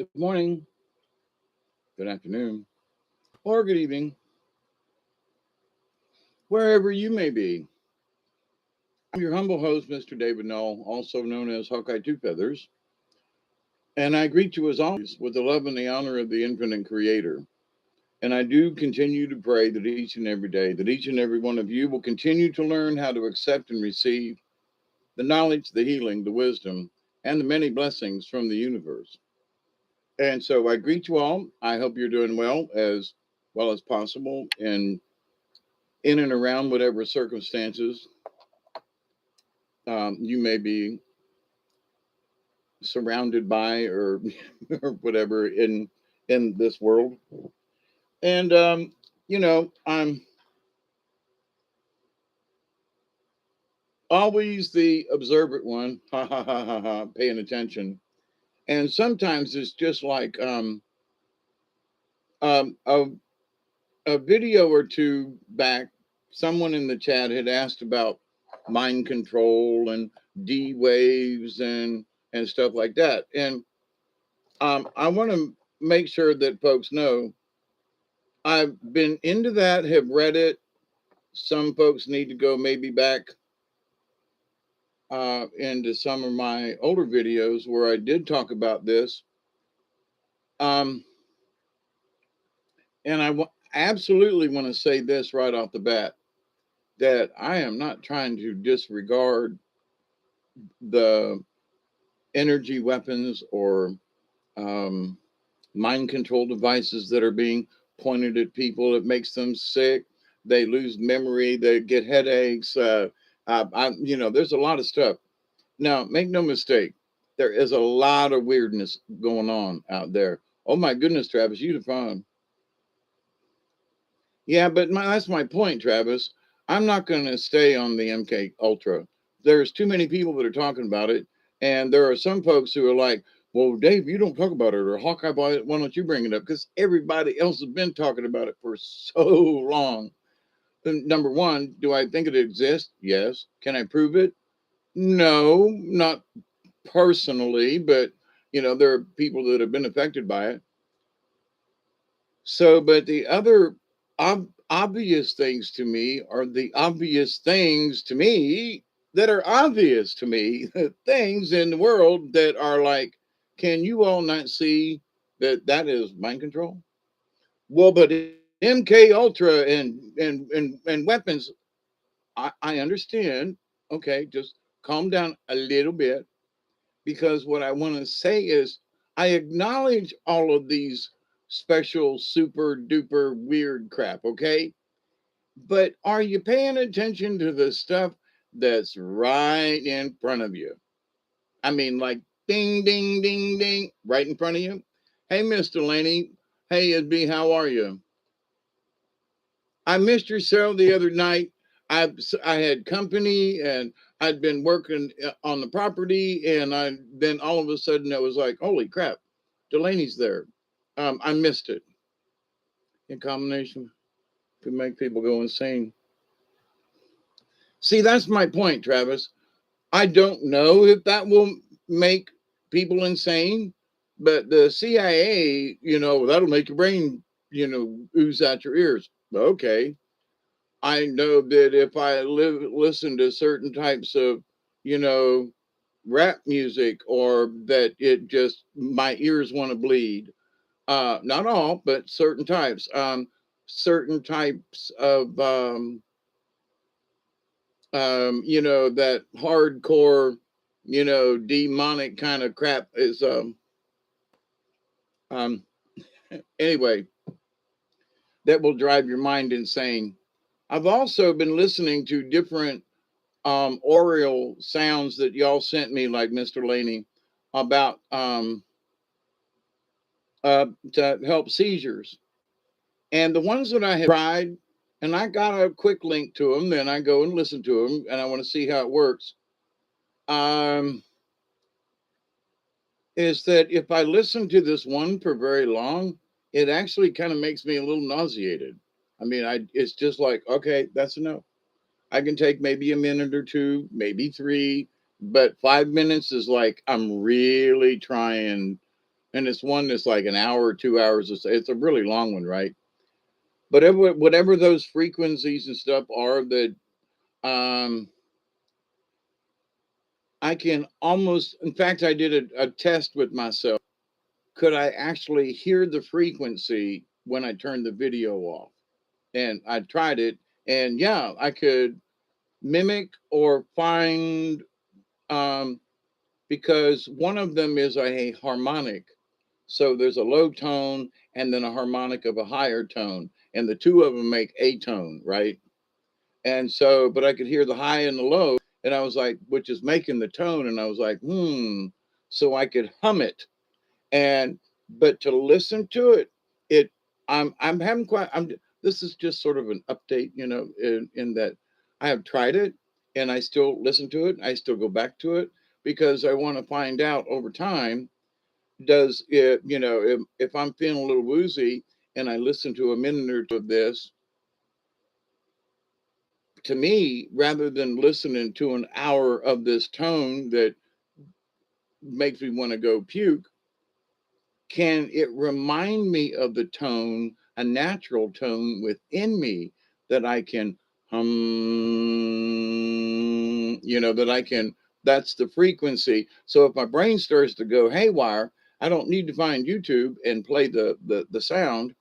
Good morning, good afternoon, or good evening, wherever you may be. I'm your humble host, Mr. David Null, also known as Hawkeye Two Feathers, and I greet you as always with the love and the honor of the infinite creator. And I do continue to pray that each and every day, that each and every one of you will continue to learn how to accept and receive the knowledge, the healing, the wisdom, and the many blessings from the universe. And so I greet you all. I hope you're doing well as possible, in and around whatever circumstances you may be surrounded by or or whatever in this world. And I'm always the observant one, ha ha ha ha ha, paying attention. And sometimes it's just like um, a, a video or two back, someone in the chat had asked about mind control and D waves and stuff like that. And I want to make sure that folks know I've been into that, have read it. Some folks need to go maybe back into some of my older videos where I did talk about this. Um, and absolutely want to say this right off the bat, that I am not trying to disregard the energy weapons or um, mind control devices that are being pointed at people. It makes them sick. They lose memory. They get headaches. There's a lot of stuff. Now, make no mistake, there is a lot of weirdness going on out there. Oh my goodness, Travis, you the phone. Yeah, but that's my point, Travis. I'm not going to stay on the MK Ultra. There's too many people that are talking about it, and there are some folks who are like, "Well, Dave, you don't talk about it, or Hawkeye, why don't you bring it up?" Because everybody else has been talking about it for so long. And number one, do I think it exists? Yes. Can I prove it? No, not personally, but there are people that have been affected by it. So, but the other obvious things to me are the obvious things to me that are obvious to me, things in the world that are like, can you all not see that that is mind control? Well, but MK Ultra and weapons, I understand. Okay, just calm down a little bit, because what I want to say is I acknowledge all of these special, super duper weird crap, okay? But are you paying attention to the stuff that's right in front of you? I mean, like ding, ding, ding, ding, right in front of you. Hey, Miss Delaney. Hey, SB, how are you? I missed your show the other night. I had company and I'd been working on the property, and then all of a sudden it was like, holy crap, Delaney's there. I missed it. In combination could make people go insane. See, that's my point, Travis. I don't know if that will make people insane, but the CIA, that'll make your brain, ooze out your ears. Okay, I know that if I listen to certain types of, you know, rap music, or that it just my ears want to bleed. Not all, but certain types. Certain types of that hardcore, demonic kind of crap is um anyway, that will drive your mind insane. I've also been listening to different aural sounds that y'all sent me, like Mr. Laney, about to help seizures. And the ones that I have tried, and I got a quick link to them, then I go and listen to them, and I want to see how it works. Um, is that if I listen to this one for very long, it actually kind of makes me a little nauseated. I mean, it's just like, okay, that's enough. I can take maybe a minute or two, maybe three, but 5 minutes is like I'm really trying and it's one that's like an hour, 2 hours. It's a really long one, right? But whatever those frequencies and stuff are that um, I can almost, in fact, I did a test with myself. Could I actually hear the frequency when I turned the video off? And I tried it, and yeah, I could mimic or find, um, because one of them is a harmonic. So there's a low tone and then a harmonic of a higher tone, and the two of them make a tone, right? And so, but I could hear the high and the low, and I was like, which is making the tone, and I was like, so I could hum it. And but to listen to it, it I'm having quite I'm this is just sort of an update, in that I have tried it and I still listen to it. I still go back to it because I want to find out over time, does it, if I'm feeling a little woozy and I listen to a minute or two of this, to me, rather than listening to an hour of this tone that makes me want to go puke, can it remind me of the tone, a natural tone within me that I can that I can, that's the frequency. So if my brain starts to go haywire, I don't need to find YouTube and play the sound.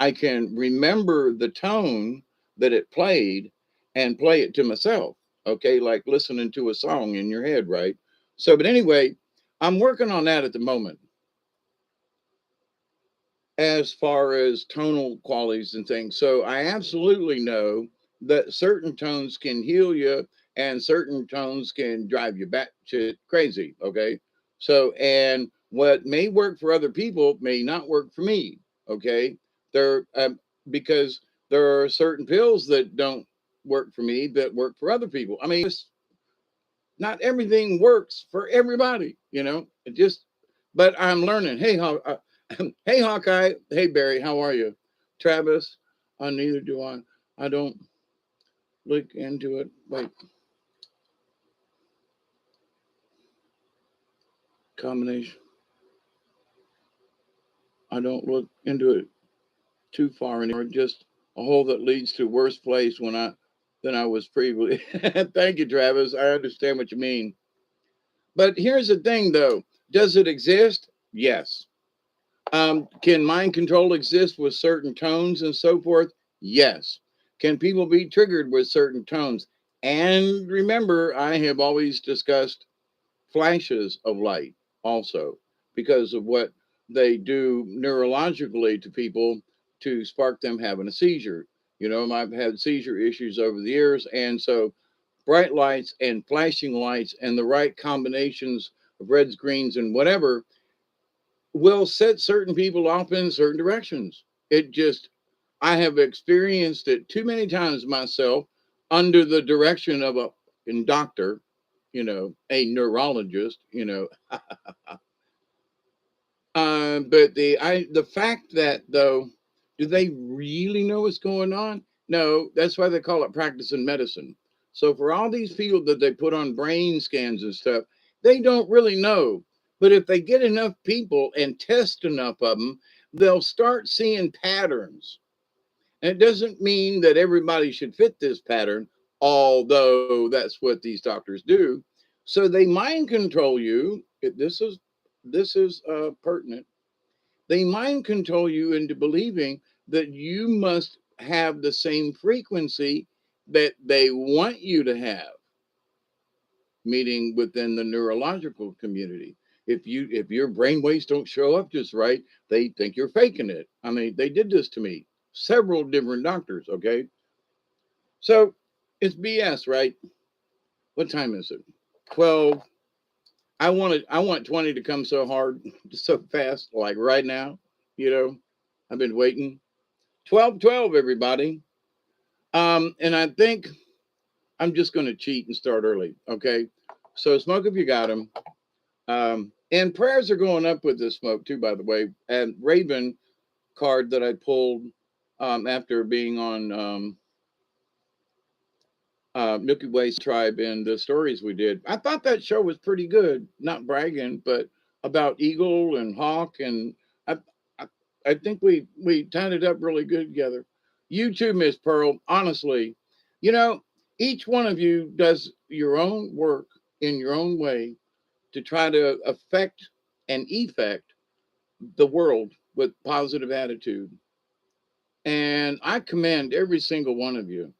I can remember the tone that it played and play it to myself. Okay, like listening to a song in your head, right? So, but anyway, I'm working on that at the moment as far as tonal qualities and things. So I absolutely know that certain tones can heal you and certain tones can drive you batshit crazy. Okay. So, and what may work for other people may not work for me. Okay. There, because there are certain pills that don't work for me that work for other people. I mean, not everything works for everybody, It just, but I'm learning. Hey, hey, Hawkeye. Hey, Barry. How are you? Travis. Neither do I. I don't look into it. Wait, combination. I don't look into it too far anymore. Just a hole that leads to worse place than I was previously. Thank you, Travis. I understand what you mean. But here's the thing, though. Does it exist? Yes. Can mind control exist with certain tones and so forth? Yes. Can people be triggered with certain tones? And remember, I have always discussed flashes of light also because of what they do neurologically to people to spark them having a seizure. I've had seizure issues over the years. And so bright lights and flashing lights and the right combinations of reds, greens, and whatever will set certain people off in certain directions. It just, I have experienced it too many times myself under the direction of a doctor, a neurologist, but the fact that though, do they really know what's going on? No, that's why they call it practicing medicine. So for all these people that they put on brain scans and stuff, they don't really know. But if they get enough people and test enough of them, they'll start seeing patterns. And it doesn't mean that everybody should fit this pattern, although that's what these doctors do. So they mind control you. This is pertinent. They mind control you into believing that you must have the same frequency that they want you to have, meaning within the neurological community. If your brain waves don't show up just right, they think you're faking it. I mean, they did this to me. Several different doctors, okay? So it's BS, right? What time is it? 12. I want 20 to come so hard, so fast, like right now, you know. I've been waiting. 12, everybody. And I think I'm just going to cheat and start early. Okay. So smoke if you got them. And prayers are going up with this smoke too, by the way. And Raven card that I pulled after being on Milky Way Tribe and the stories we did. I thought that show was pretty good. Not bragging, but about eagle and hawk, and I, I, I think we tied it up really good together. You too, Miss Pearl. Honestly, you know, each one of you does your own work in your own way to try to affect and effect the world with positive attitude. And I commend every single one of you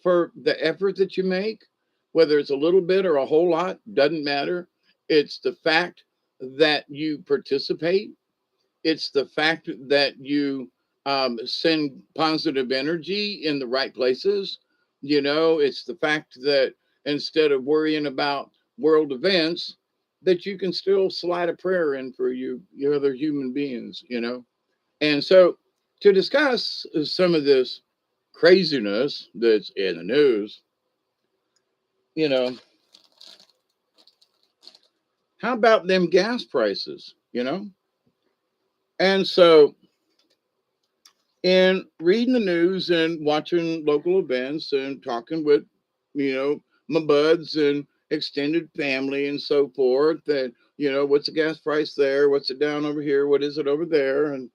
for the effort that you make, whether it's a little bit or a whole lot, doesn't matter. It's the fact that you participate, it's the fact that you send positive energy in the right places. It's the fact that instead of worrying about world events, that you can still slide a prayer in for your other human beings. And so, to discuss some of this craziness that's in the news, you know, how about them gas prices? And so, in reading the news and watching local events and talking with, my buds and extended family and so forth, that, what's the gas price there? What's it down over here? What is it over there? And,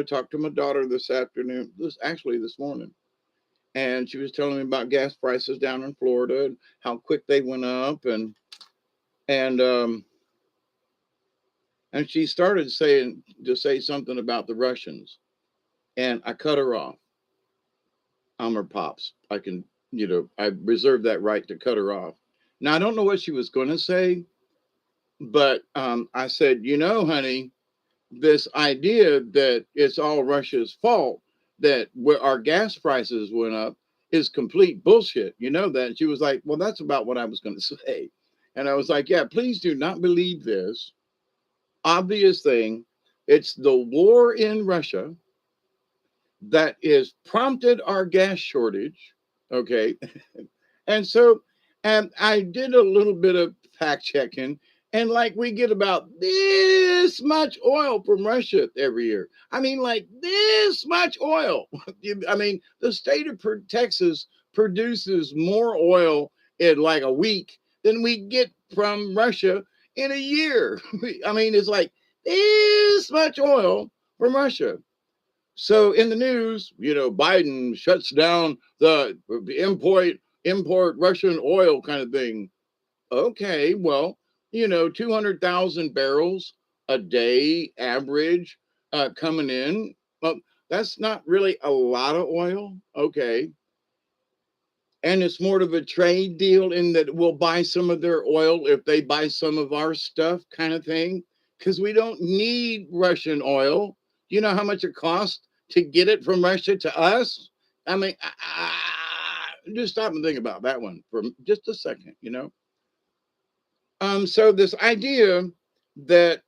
talked to my daughter this afternoon, this morning, and she was telling me about gas prices down in Florida and how quick they went up, and and she started say something about the Russians, and I cut her off. I'm her pops. I reserved that right to cut her off. Now I don't know what she was going to say, but I said, honey, this idea that it's all Russia's fault that where our gas prices went up is complete bullshit. You know that. And she was like, well, that's about what I was going to say. And I was like, yeah, please do not believe this obvious thing. It's the war in Russia that is prompted our gas shortage. Okay. And so, and I did a little bit of fact checking, and like we get about this much oil from Russia every year. I mean, like this much oil. I mean, the state of Texas produces more oil in like a week than we get from Russia in a year. I mean, it's like this much oil from Russia. So in the news, Biden shuts down the import Russian oil kind of thing. Okay, well, 200,000 barrels a day average coming in. Well, that's not really a lot of oil. Okay. And it's more of a trade deal in that we'll buy some of their oil if they buy some of our stuff kind of thing. Because we don't need Russian oil. You know how much it costs to get it from Russia to us? I mean, just stop and think about that one for just a second. So this idea that,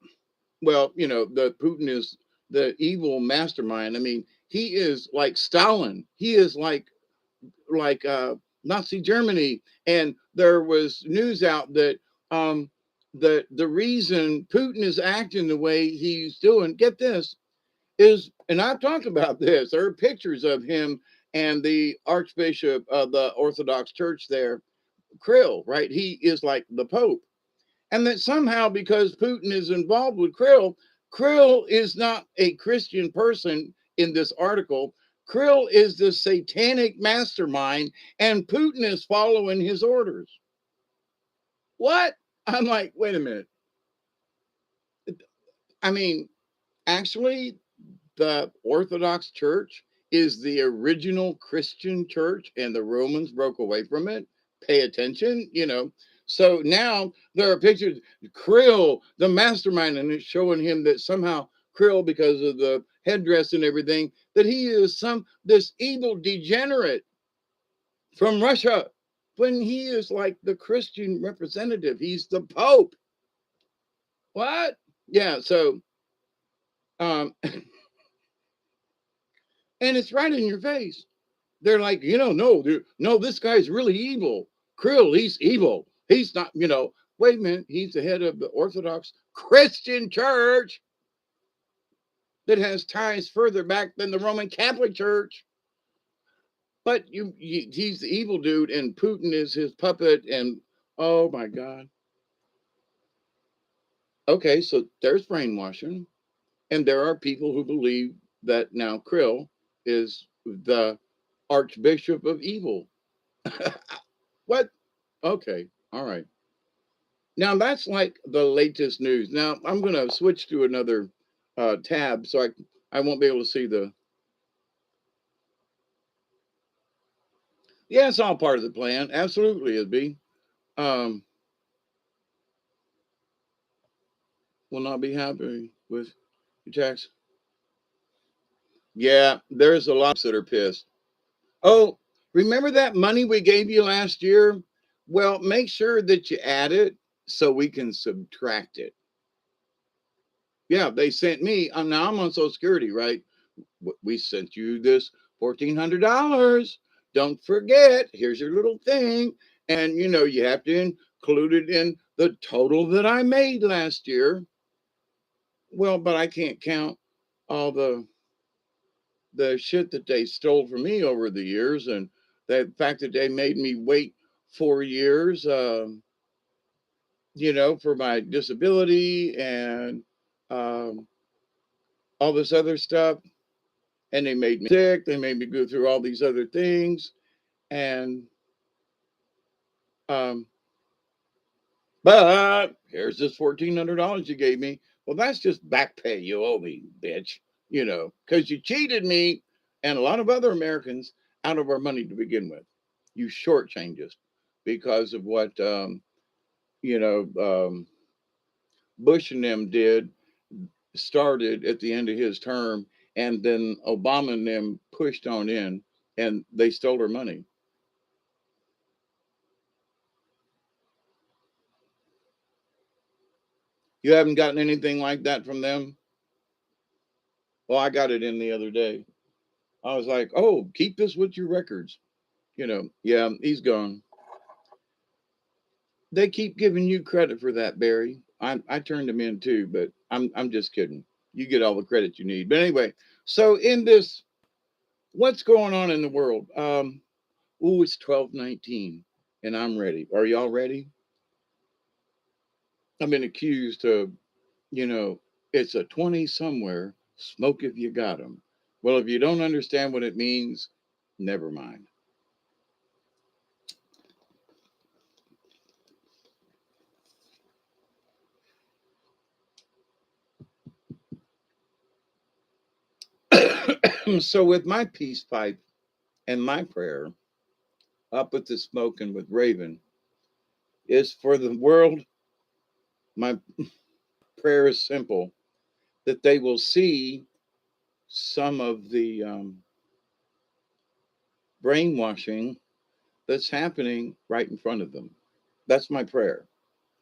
well, that Putin is the evil mastermind. I mean, he is like Stalin. He is like Nazi Germany, and there was news out that the reason Putin is acting the way he's doing, get this, is, and I've talked about this. There are pictures of him and the Archbishop of the Orthodox Church there, Krill, right? He is like the Pope, and that somehow because Putin is involved with Krill is not a Christian person in this article. Krill is the satanic mastermind, and Putin is following his orders. What? I'm like, wait a minute. I mean, actually, the Orthodox Church is the original Christian church, and the Romans broke away from it. Pay attention. So now there are pictures, Krill, the mastermind, and it's showing him that somehow Krill, because of the headdress and everything, that he is this evil degenerate from Russia, when he is like the Christian representative. He's the Pope. What? Yeah. So, um, and it's right in your face. They're like, no, this guy's really evil. Krill, he's evil. He's not, wait a minute. He's the head of the Orthodox Christian Church that has ties further back than the Roman Catholic Church. But he's the evil dude, and Putin is his puppet. And oh my God. Okay, so there's brainwashing. And there are people who believe that now Krill is the Archbishop of Evil. What? Okay, all right. Now that's like the latest news. Now I'm going to switch to another tab so I won't be able to see the. Yeah, it's all part of the plan. Absolutely, it'd be. Um, will not be happy with your tax. Yeah, there's a lot that are pissed. Oh, remember that money we gave you last year? Well, make sure that you add it so we can subtract it. Yeah, they sent me. Now I'm on Social Security, right? We sent you this $1,400. Don't forget. Here's your little thing, and you have to include it in the total that I made last year. Well, but I can't count all the shit that they stole from me over the years, and the fact that they made me wait 4 years, for my disability and um, all this other stuff. And they made me sick. They made me go through all these other things. And, um, but here's this $1,400 you gave me. Well, that's just back pay you owe me, bitch, because you cheated me and a lot of other Americans out of our money to begin with. You shortchanged us because of what, you know, um, Bush and them did, started at the end of his term, and then Obama and them pushed on in, and they stole our money. You haven't gotten anything like that from them? Well, I got it in the other day. I was like, oh, keep this with your records. Yeah, he's gone. They keep giving you credit for that, Barry. I turned him in too, but I'm just kidding. You get all the credit you need. But anyway, so in this, what's going on in the world? Oh, it's 12:19, and I'm ready. Are y'all ready? I've been accused of, you know, it's a 20 somewhere. Smoke if you got 'em. Well, if you don't understand what it means, never mind. So, with my peace pipe and my prayer, up with the smoke and with Raven, is for the world. My prayer is simple, that they will see some of the brainwashing that's happening right in front of them. That's my prayer.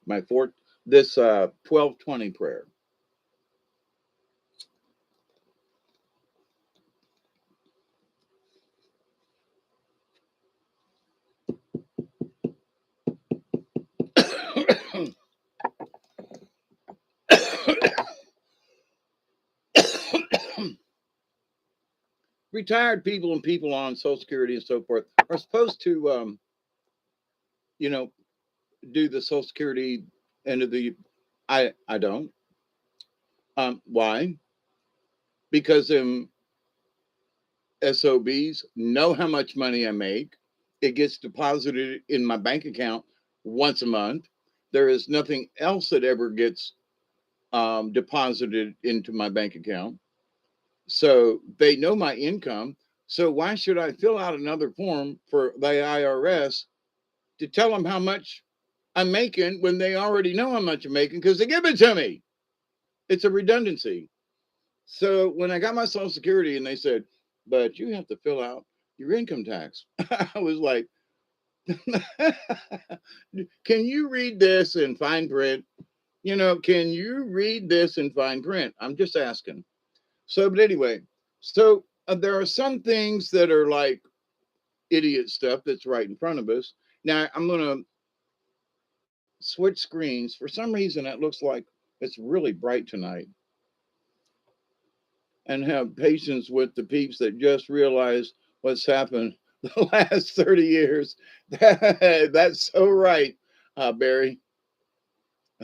My fourth, this 1220 prayer. Retired people and people on Social Security and so forth are supposed to, you know, do the Social Security end of the. I don't. Why? Because SOBs know how much money I make. It gets deposited in my bank account once a month. There is nothing else that ever gets deposited into my bank account. So they know my income. So why should I fill out another form for the IRS to tell them how much I'm making when they already know how much I'm making because they give it to me? It's a redundancy. So when I got my Social Security and they said, but you have to fill out your income tax, I was like, can you read this in fine print? Can you read this in fine print? I'm just asking. So, but anyway, so there are some things that are like idiot stuff that's right in front of us. Now, I'm going to switch screens. For some reason, it looks like it's really bright tonight, and have patience with the peeps that just realized what's happened the last 30 years. That's so right, Barry.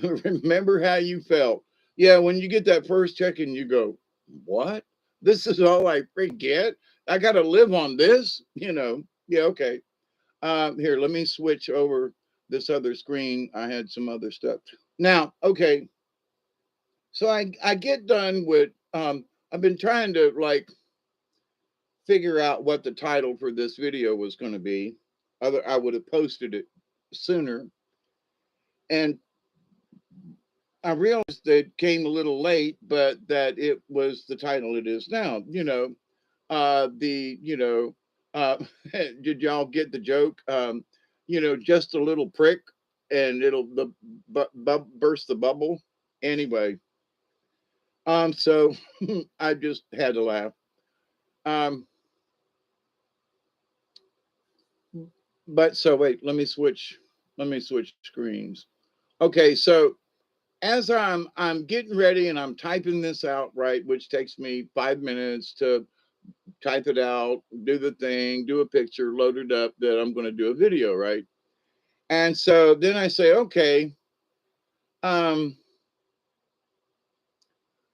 Remember how you felt. Yeah, when you get that first check and you go, what? This is all I forget? I got to live on this? Yeah, okay. Here, let me switch over this other screen. I had some other stuff. Now, okay. So I get done with, I've been trying to like figure out what the title for this video was going to be. Other, I would have posted it sooner. And I realized that it came a little late, but that it was the title it is now. The did y'all get the joke? Just a little prick, and it'll burst the bubble. Anyway, so I just had to laugh. Um, but so wait, let me switch. Let me switch screens. Okay, so as I'm getting ready and I'm typing this out, right, which takes me 5 minutes to type it out, do the thing, do a picture, load it up that I'm going to do a video, right? And so then I say, okay, um,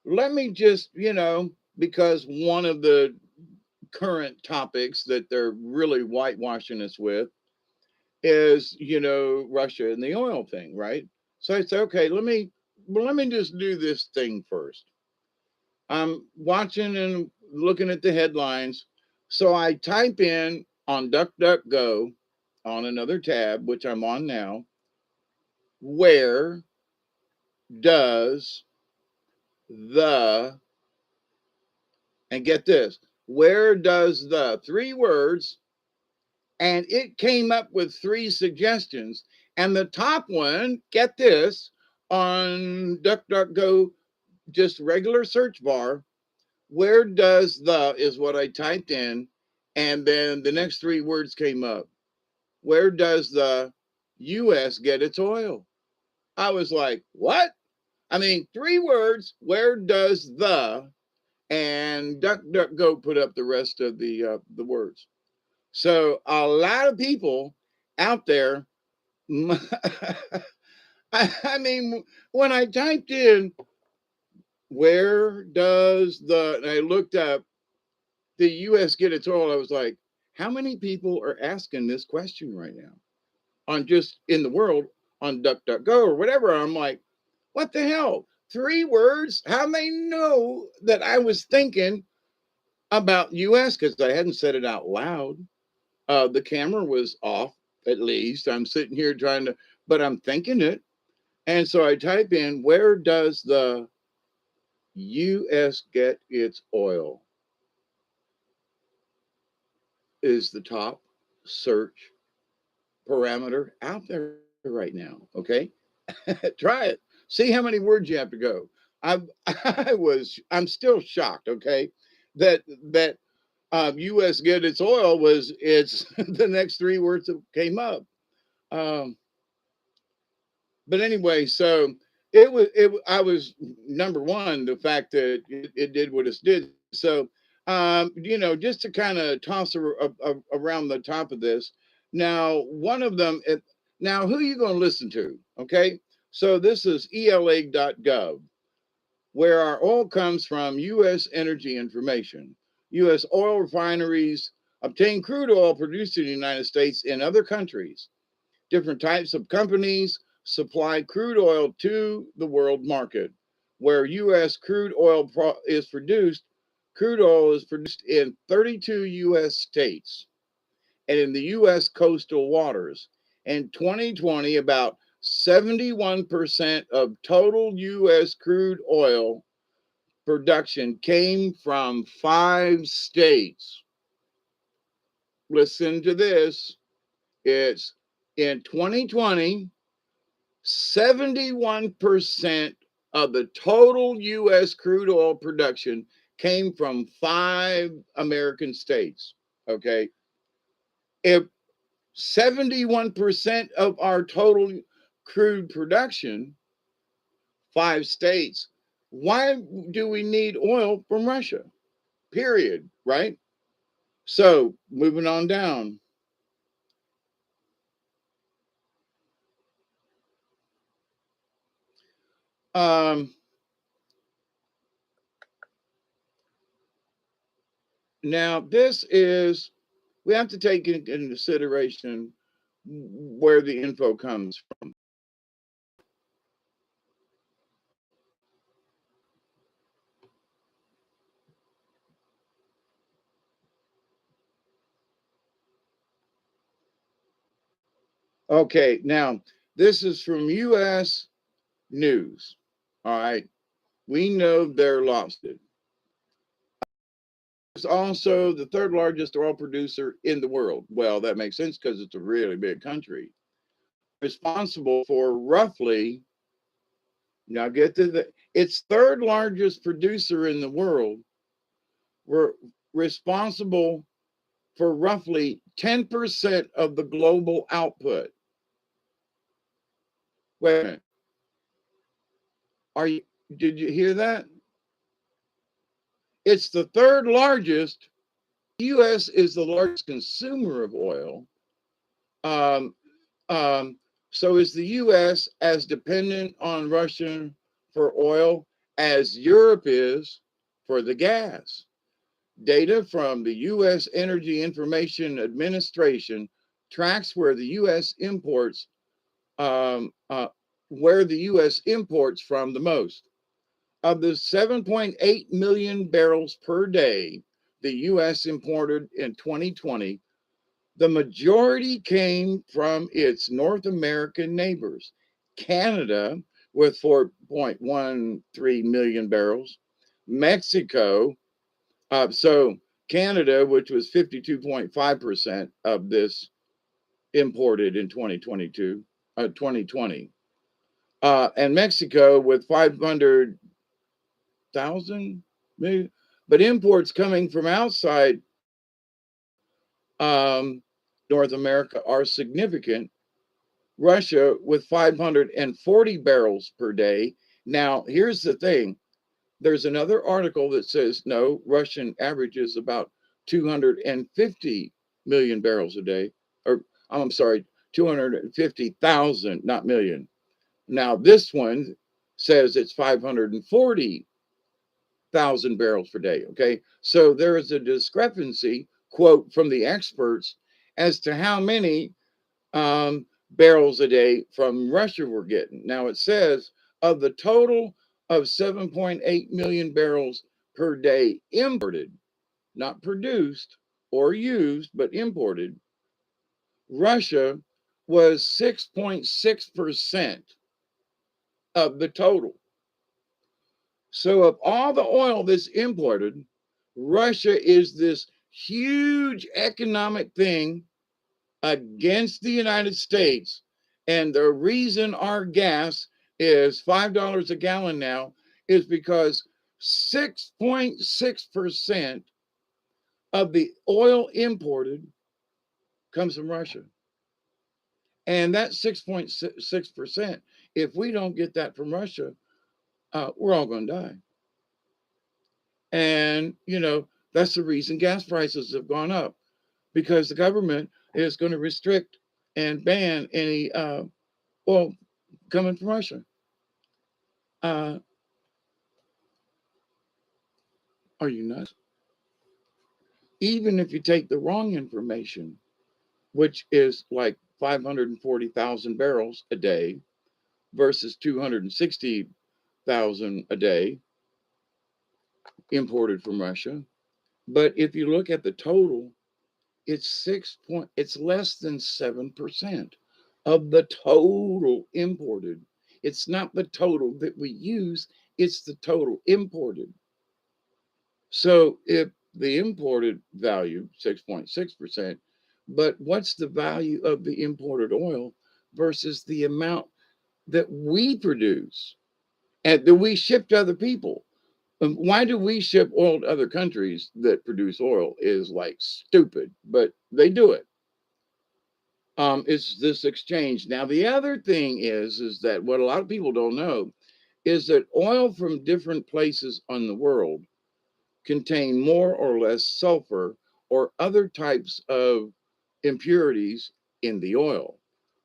let me just, because one of the current topics that they're really whitewashing us with is, Russia and the oil thing, right? So I say, okay, let me just do this thing first. I'm watching and looking at the headlines. So I type in on DuckDuckGo on another tab, which I'm on now, where does the, and get this, where does the three words, and it came up with three suggestions. And the top one, get this, on DuckDuckGo, just regular search bar, where does the is what I typed in, and then the next three words came up. Where does the US get its oil? I was like, what? I mean, three words, where does the, and DuckDuckGo put up the rest of the words. So a lot of people out there, I mean, when I typed in, where does the, and I looked up the US get its oil, I was like, how many people are asking this question right now on just in the world on DuckDuckGo or whatever? I'm like, what the hell? Three words? How they know that I was thinking about US because I hadn't said it out loud. The camera was off, at least. I'm sitting here trying to, but I'm thinking it. And so I type in, where does the US get its oil? Is the top search parameter out there right now. Okay. Try it. See how many words you have to go. I I'm still shocked. Okay. That that US get its oil was it's the next three words that came up. Um, but anyway, so I was number one, the fact that it did what it did. So just to kind of toss around the top of this. Now, one of them, now who are you going to listen to? Okay. So this is ela.gov, where our oil comes from. U.S. energy information. U.S. oil refineries obtain crude oil produced in the United States and other countries. Different types of companies supply crude oil to the world market. Where U.S. crude oil is produced, crude oil is produced in 32 U.S. states and in the U.S. coastal waters. In 2020, about 71% of total U.S. crude oil production came from 5 states. Listen to this. It's in 2020, 71% of the total U.S. crude oil production came from 5 American states. Okay. If 71% of our total crude production, 5 states, why do we need oil from Russia? Period. Right? So moving on down. Um, Now, this is, we have to take into consideration where the info comes from. Okay, now this is from US News. All right, we know they're lobstered. It's also the third largest oil producer in the world. Well, that makes sense because it's a really big country. Responsible for roughly, now get to the, its third largest producer in the world, were responsible for roughly 10% of the global output. Wait a minute. Are you, did you hear that? It's the third largest. The US is the largest consumer of oil. Um, um, so is the US as dependent on Russia for oil as Europe is for the gas? Data from the US Energy Information Administration tracks um, uh, where the U.S. imports from the most. Of the 7.8 million barrels per day the U.S. imported in 2020, the majority came from its North American neighbors. Canada, with 4.13 million barrels, Mexico, so Canada, which was 52.5% of this imported in 2020, and Mexico with 500,000 maybe, but imports coming from outside um, North America are significant. Russia with 540 barrels per day. Now, here's the thing. There's another article that says no, Russian averages about 250 million barrels a day, or I'm sorry, 250,000, not million. Now, this one says it's 540,000 barrels per day. Okay. So there is a discrepancy, quote, from the experts as to how many barrels a day from Russia we're getting. Now, it says of the total of 7.8 million barrels per day imported, not produced or used, but imported, Russia was 6.6% of the total. So, of all the oil that's imported, Russia is this huge economic thing against the United States. And the reason our gas is $5 a gallon now is because 6.6% of the oil imported comes from Russia. And that 6.6%, if we don't get that from Russia, we're all going to die. And, that's the reason gas prices have gone up because the government is going to restrict and ban any oil coming from Russia. Uh, are you nuts? Even if you take the wrong information, which is like 540,000 barrels a day versus 260,000 a day imported from Russia. But if you look at the total, it's less than 7% of the total imported. It's not the total that we use, it's the total imported. So if the imported value 6.6%, but what's the value of the imported oil versus the amount that we produce and that we ship to other people? Why do we ship oil to other countries that produce oil is like stupid, but they do it. It's this exchange. Now, the other thing is that what a lot of people don't know is that oil from different places on the world contain more or less sulfur or other types of impurities in the oil.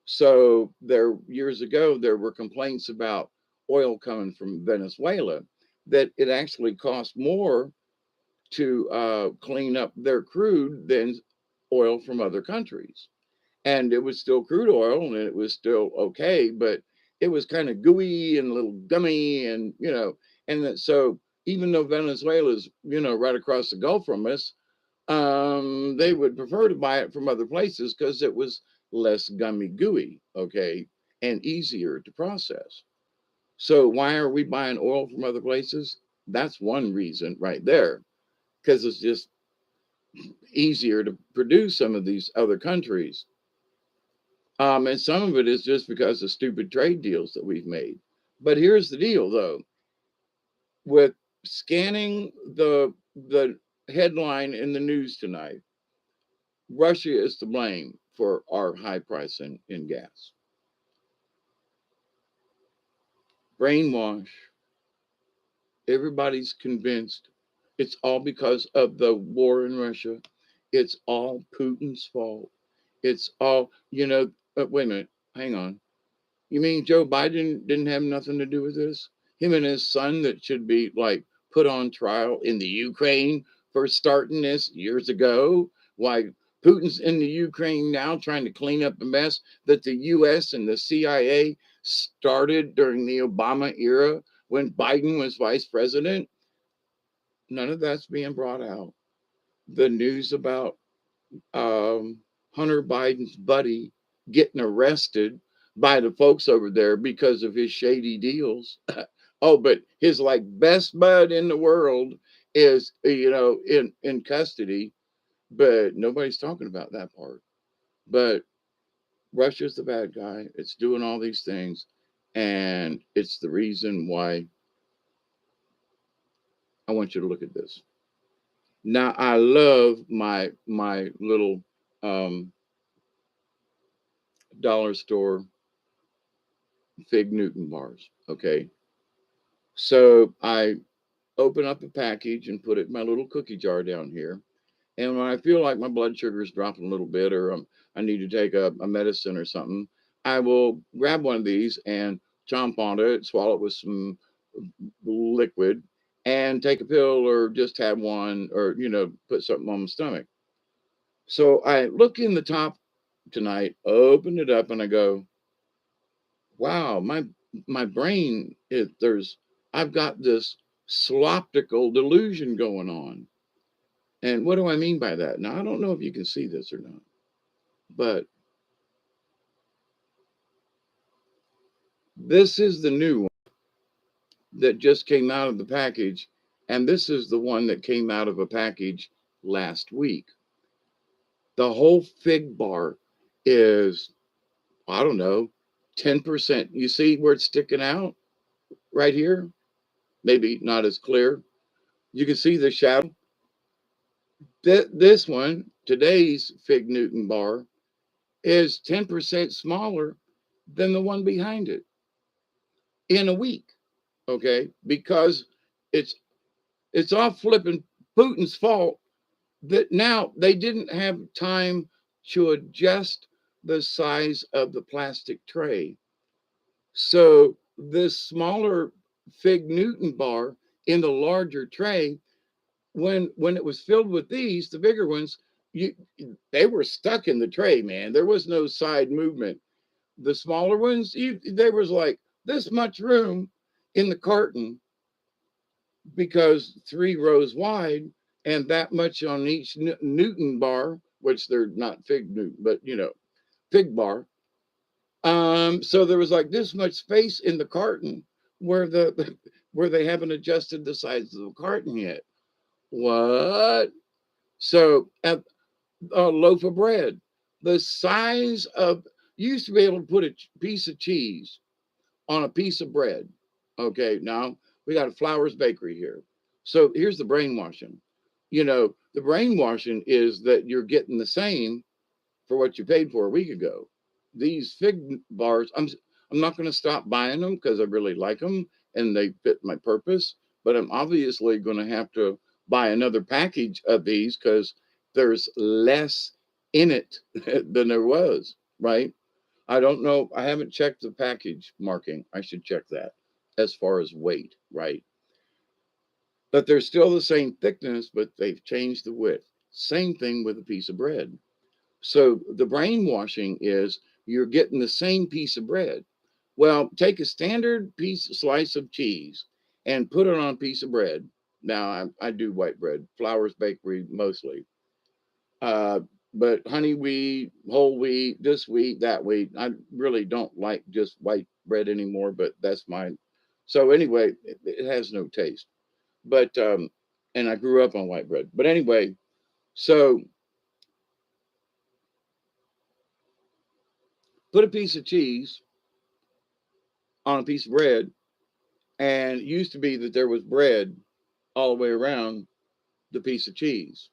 So there years ago there were complaints about oil coming from Venezuela, that it actually cost more to clean up their crude than oil from other countries. And it was still crude oil and it was still okay, but it was kind of gooey and a little gummy, and and that, so even though Venezuela's right across the Gulf from us, they would prefer to buy it from other places because it was less gummy gooey, okay, and easier to process. So why are we buying oil from other places? That's one reason right there, because it's just easier to produce some of these other countries. And some of it is just because of stupid trade deals that we've made. But here's the deal, though, with scanning the headline in the news tonight, Russia is to blame for our high price in gas. Brainwash. Everybody's convinced it's all because of the war in Russia. It's all Putin's fault. It's all, wait a minute, hang on. You mean Joe Biden didn't have nothing to do with this? Him and his son that should be like put on trial in the Ukraine for starting this years ago? Why Putin's in the Ukraine now trying to clean up a mess that the US and the CIA started during the Obama era when Biden was vice president? None of that's being brought out. The news about Hunter Biden's buddy getting arrested by the folks over there because of his shady deals. Oh, but his like best bud in the world is in custody, but nobody's talking about that part. But Russia's the bad guy. It's doing all these things, and it's the reason why I want you to look at this. Now I love my little um, dollar store Fig Newton bars. Okay. So I open up a package and put it in my little cookie jar down here. And when I feel like my blood sugar is dropping a little bit, or I need to take a medicine or something, I will grab one of these and chomp onto it, swallow it with some liquid, and take a pill, or just have one, or, put something on my stomach. So I look in the top tonight, open it up, and I go, wow, my brain there's I've got this sloptical delusion going on. And what do I mean by that? Now I don't know if you can see this or not, but this is the new one that just came out of the package, and this is the one that came out of a package last week. The whole fig bar is, I don't know, 10%. You see where it's sticking out right here? Maybe not as clear. You can see the shadow. This one, today's Fig Newton bar, is 10% smaller than the one behind it in a week. Okay, because it's it's all flipping Putin's fault that now they didn't have time to adjust the size of the plastic tray. So this smaller Fig Newton bar in the larger tray, when it was filled with these, the bigger ones, you they were stuck in the tray, man. There was no side movement. The smaller ones, there was like this much room in the carton because 3 rows wide and that much on each Newton bar, which they're not fig Newton, but fig bar. So there was like this much space in the carton where where they haven't adjusted the size of the carton yet. What? So at a loaf of bread, the size of, you used to be able to put a piece of cheese on a piece of bread. Okay, now we got a Flowers Bakery here. So here's the brainwashing. The brainwashing is that you're getting the same for what you paid for a week ago. These fig bars, I'm not going to stop buying them because I really like them and they fit my purpose. But I'm obviously going to have to buy another package of these because there's less in it than there was, right? I don't know. I haven't checked the package marking. I should check that. as far as weight, right? But they're still the same thickness, but they've changed the width. Same thing with a piece of bread. So the brainwashing is you're getting the same piece of bread. Well, take a standard slice of cheese and put it on a piece of bread. Now I do white bread, Flowers Bakery mostly. Uh, but honey wheat, whole wheat, this wheat, that wheat. I really don't like just white bread anymore, but that's mine. So anyway, it has no taste. But and I grew up on white bread. But anyway, so put a piece of cheese on a piece of bread, and it used to be that there was bread all the way around the piece of cheese.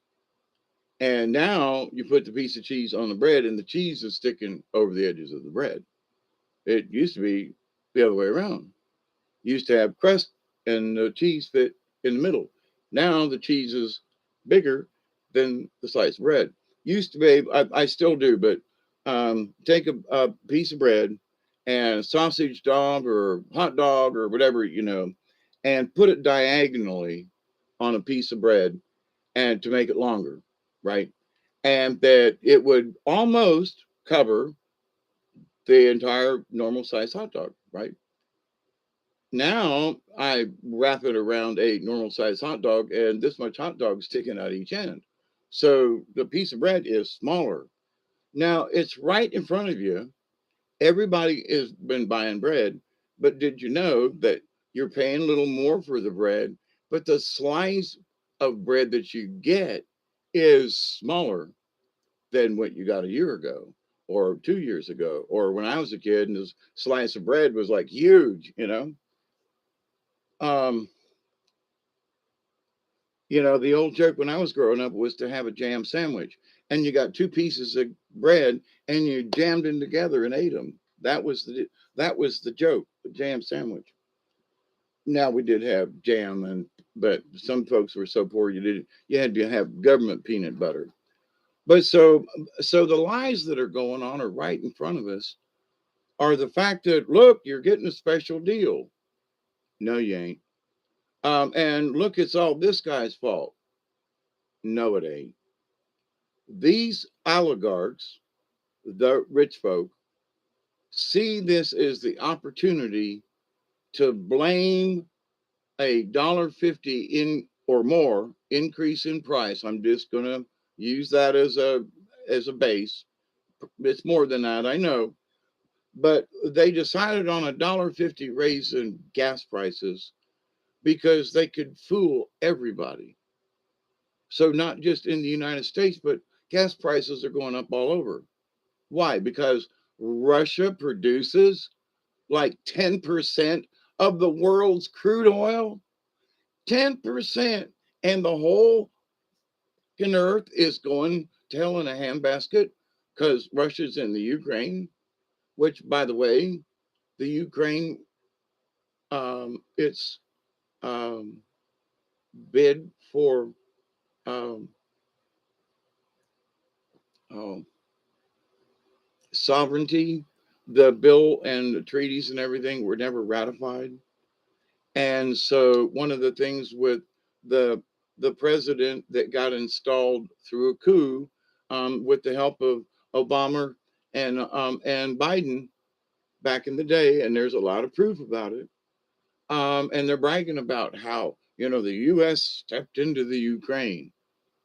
And now you put the piece of cheese on the bread, and the cheese is sticking over the edges of the bread. It used to be the other way around. Used to have crust and the cheese fit in the middle. Now the cheese is bigger than the slice of bread. Used to be, I still do, but take a piece of bread and a sausage dog or hot dog or whatever, and put it diagonally on a piece of bread and to make it longer, right? And that it would almost cover the entire normal size hot dog, right? Now I wrap it around a normal size hot dog, and this much hot dog sticking out each end. So the piece of bread is smaller. Now it's right in front of you. Everybody has been buying bread, but did you know that you're paying a little more for the bread, but the slice of bread that you get is smaller than what you got a year ago or 2 years ago, or when I was a kid and this slice of bread was like huge. Um, the old joke when I was growing up was to have a jam sandwich, and you got two pieces of bread and you jammed them together and ate them. That was the joke, the jam sandwich. Now we did have jam, but some folks were so poor you had to have government peanut butter. But so the lies that are going on are right in front of us are the fact that look, you're getting a special deal. No, you ain't. And look, it's all this guy's fault. No, it ain't. These oligarchs, the rich folk, see this as the opportunity to blame $1.50 in or more increase in price. I'm just gonna use that as a base. It's more than that, I know. But they decided on $1.50 raise in gas prices because they could fool everybody. So not just in the United States, but gas prices are going up all over. Why? Because Russia produces like 10% of the world's crude oil. 10%. And the whole earth is going to hell in a handbasket because Russia's in the Ukraine, which, by the way, the Ukraine, it's um, bid for um, oh, sovereignty. The bill and the treaties and everything were never ratified. And so one of the things with the the president that got installed through a coup, with the help of Obama and Biden back in the day, and there's a lot of proof about it. And they're bragging about how the U.S. stepped into the Ukraine.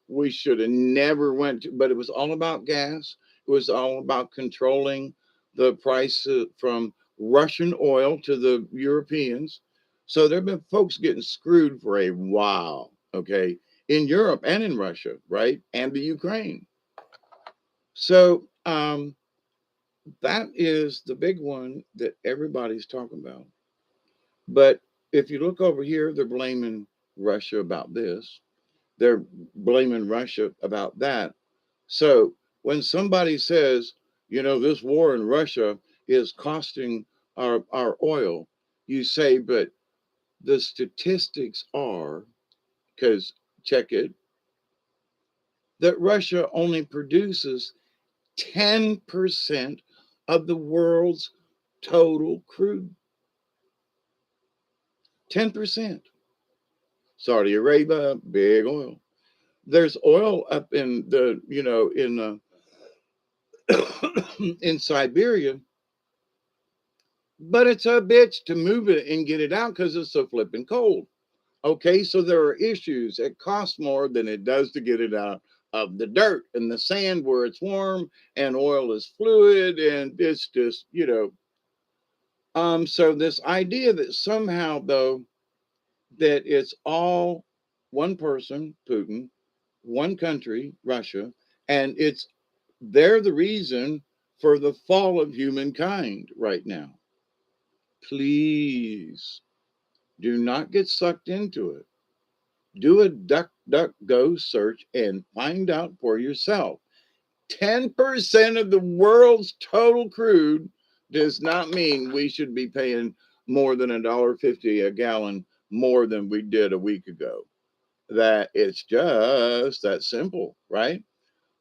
We should have never went to, but it was all about gas. It was all about controlling the price from Russian oil to the Europeans. So there have been folks getting screwed for a while, okay, in Europe and in Russia, right, and the Ukraine. So that is the big one that everybody's talking about. But if you look over here, they're blaming Russia about this. They're blaming Russia about that. So when somebody says, this war in Russia is costing our oil, you say, but the statistics are, because check it, that Russia only produces 10% of the world's total crude. 10%. Saudi Arabia, big oil. There's oil up in the, in Siberia, but it's a bitch to move it and get it out because it's so flipping cold. Okay, so there are issues. It costs more than it does to get it out of the dirt and the sand where it's warm and oil is fluid and it's just, so this idea that somehow though that it's all one person, Putin, one country, Russia, and they're the reason for the fall of humankind right now. Please do not get sucked into it. Do a duck, duck, go search and find out for yourself. 10% of the world's total crude does not mean we should be paying more than $1.50 a gallon more than we did a week ago. That it's just that simple, right?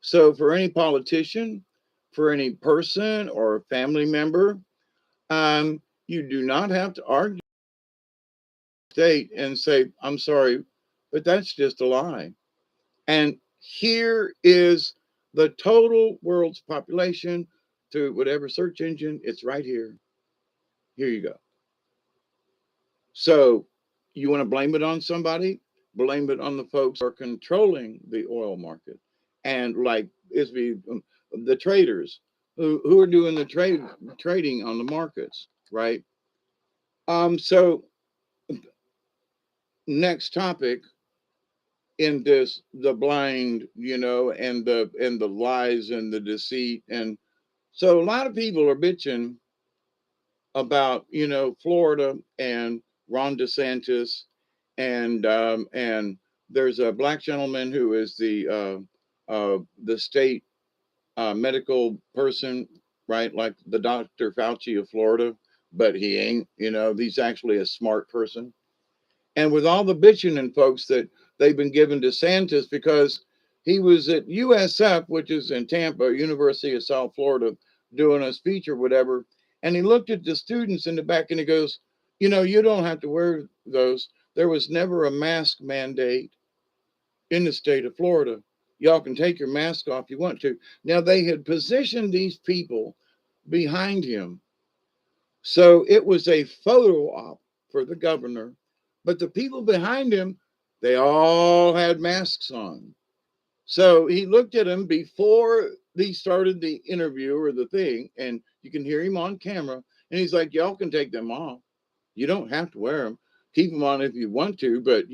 So for any politician, for any person or family member, you do not have to argue state and say, I'm sorry, but that's just a lie. And here is the total world's population through whatever search engine. It's right here. Here you go. So you want to blame it on somebody? Blame it on the folks who are controlling the oil market. And like the traders who are doing the trading on the markets, right? So next topic in this, the blind, and the lies and the deceit. And so a lot of people are bitching about, Florida and Ron DeSantis, and there's a black gentleman who is the state medical person, right? Like the Dr. Fauci of Florida, but he ain't, he's actually a smart person. And with all the bitching and folks that they've been given DeSantis because he was at USF, which is in Tampa, University of South Florida, doing a speech or whatever. And he looked at the students in the back and he goes, you don't have to wear those. There was never a mask mandate in the state of Florida. Y'all can take your mask off if you want to. Now, they had positioned these people behind him. So it was a photo op for the governor, but the people behind him, they all had masks on. So he looked at them before he started the interview or the thing, and you can hear him on camera. And he's like, y'all can take them off. You don't have to wear them. Keep them on if you want to, but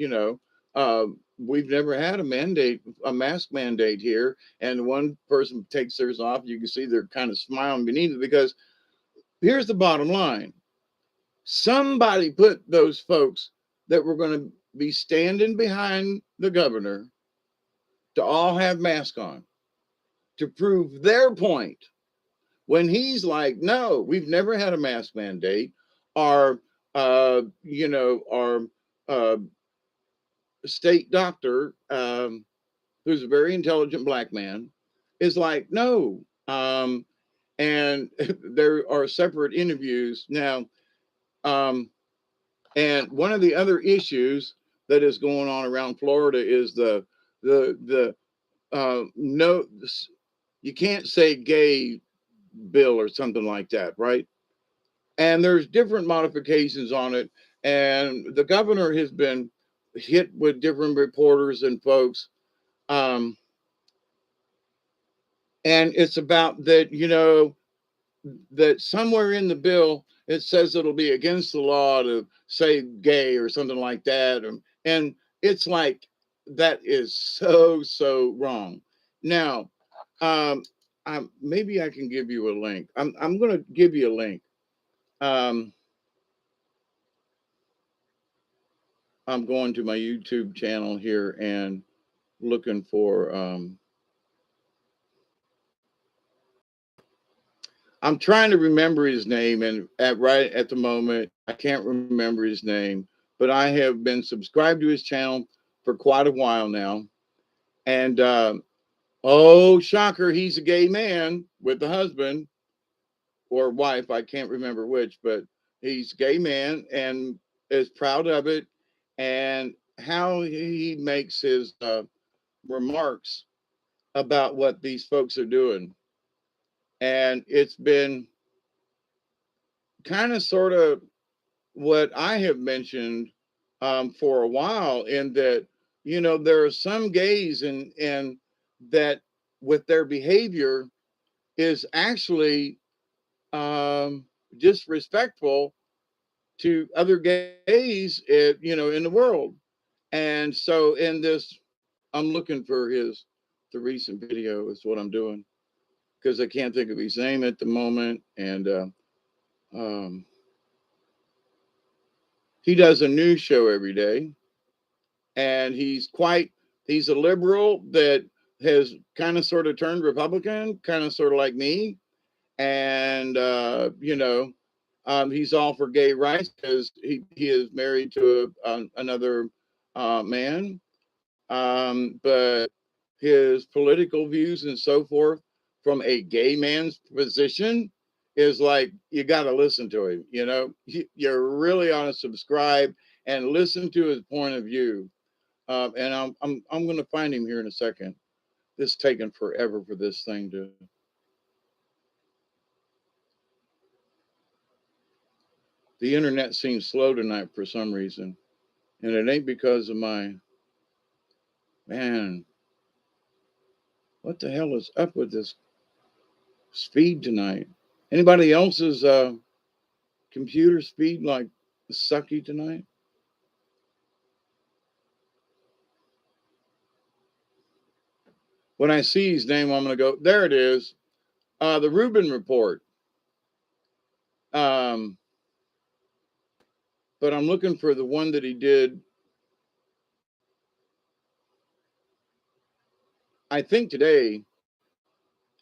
we've never had a mask mandate here. And one person takes theirs off. You can see they're kind of smiling beneath it because here's the bottom line. Somebody put those folks that were going to be standing behind the governor to all have masks on to prove their point when he's like, no, we've never had a mask mandate. Our our uh, state doctor, who's a very intelligent black man, is like, no. And there are separate interviews now. And one of the other issues that is going on around Florida is the no, you can't say gay bill or something like that, right? And there's different modifications on it. And the governor has been hit with different reporters and folks. Um, and it's about that, that somewhere in the bill it says it'll be against the law to say gay or something like that, and it's like that is so wrong. Now, um, maybe I can give you a link. I'm going to give you a link. Um, I'm going to my YouTube channel here and looking for. I'm trying to remember his name, and right at the moment, I can't remember his name. But I have been subscribed to his channel for quite a while now, and oh, shocker, he's a gay man with a husband or wife. I can't remember which, but he's a gay man, and is proud of it, and how he makes his remarks about what these folks are doing. And it's been kind of sort of what I have mentioned for a while, in that, there are some gays and that with their behavior is actually um, disrespectful to other gays, in the world. And so in this, I'm looking for the recent video is what I'm doing, because I can't think of his name at the moment. And um, he does a news show every day, and he's a liberal that has kind of sort of turned Republican, kind of sort of like me. And he's all for gay rights because he is married to another man. But his political views and so forth from a gay man's position is like, you got to listen to him. You really ought to subscribe and listen to his point of view. And I'm going to find him here in a second. This is taking forever for this thing to. The internet seems slow tonight for some reason, and it ain't because of my man. What the hell is up with this speed tonight? Anybody else's computer speed like sucky tonight? When I see his name, I'm going to go, there it is. The Rubin Report. Um, but I'm looking for the one that he did, I think today,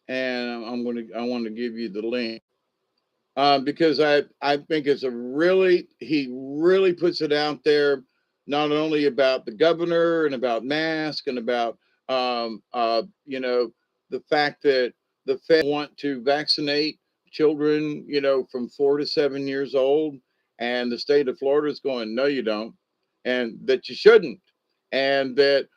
and I want to give you the link. Because I think it's he really puts it out there, not only about the governor and about mask and about, the fact that the Fed want to vaccinate children, from 4 to 7 years old. And the state of Florida is going, no, you don't. And that you shouldn't. And that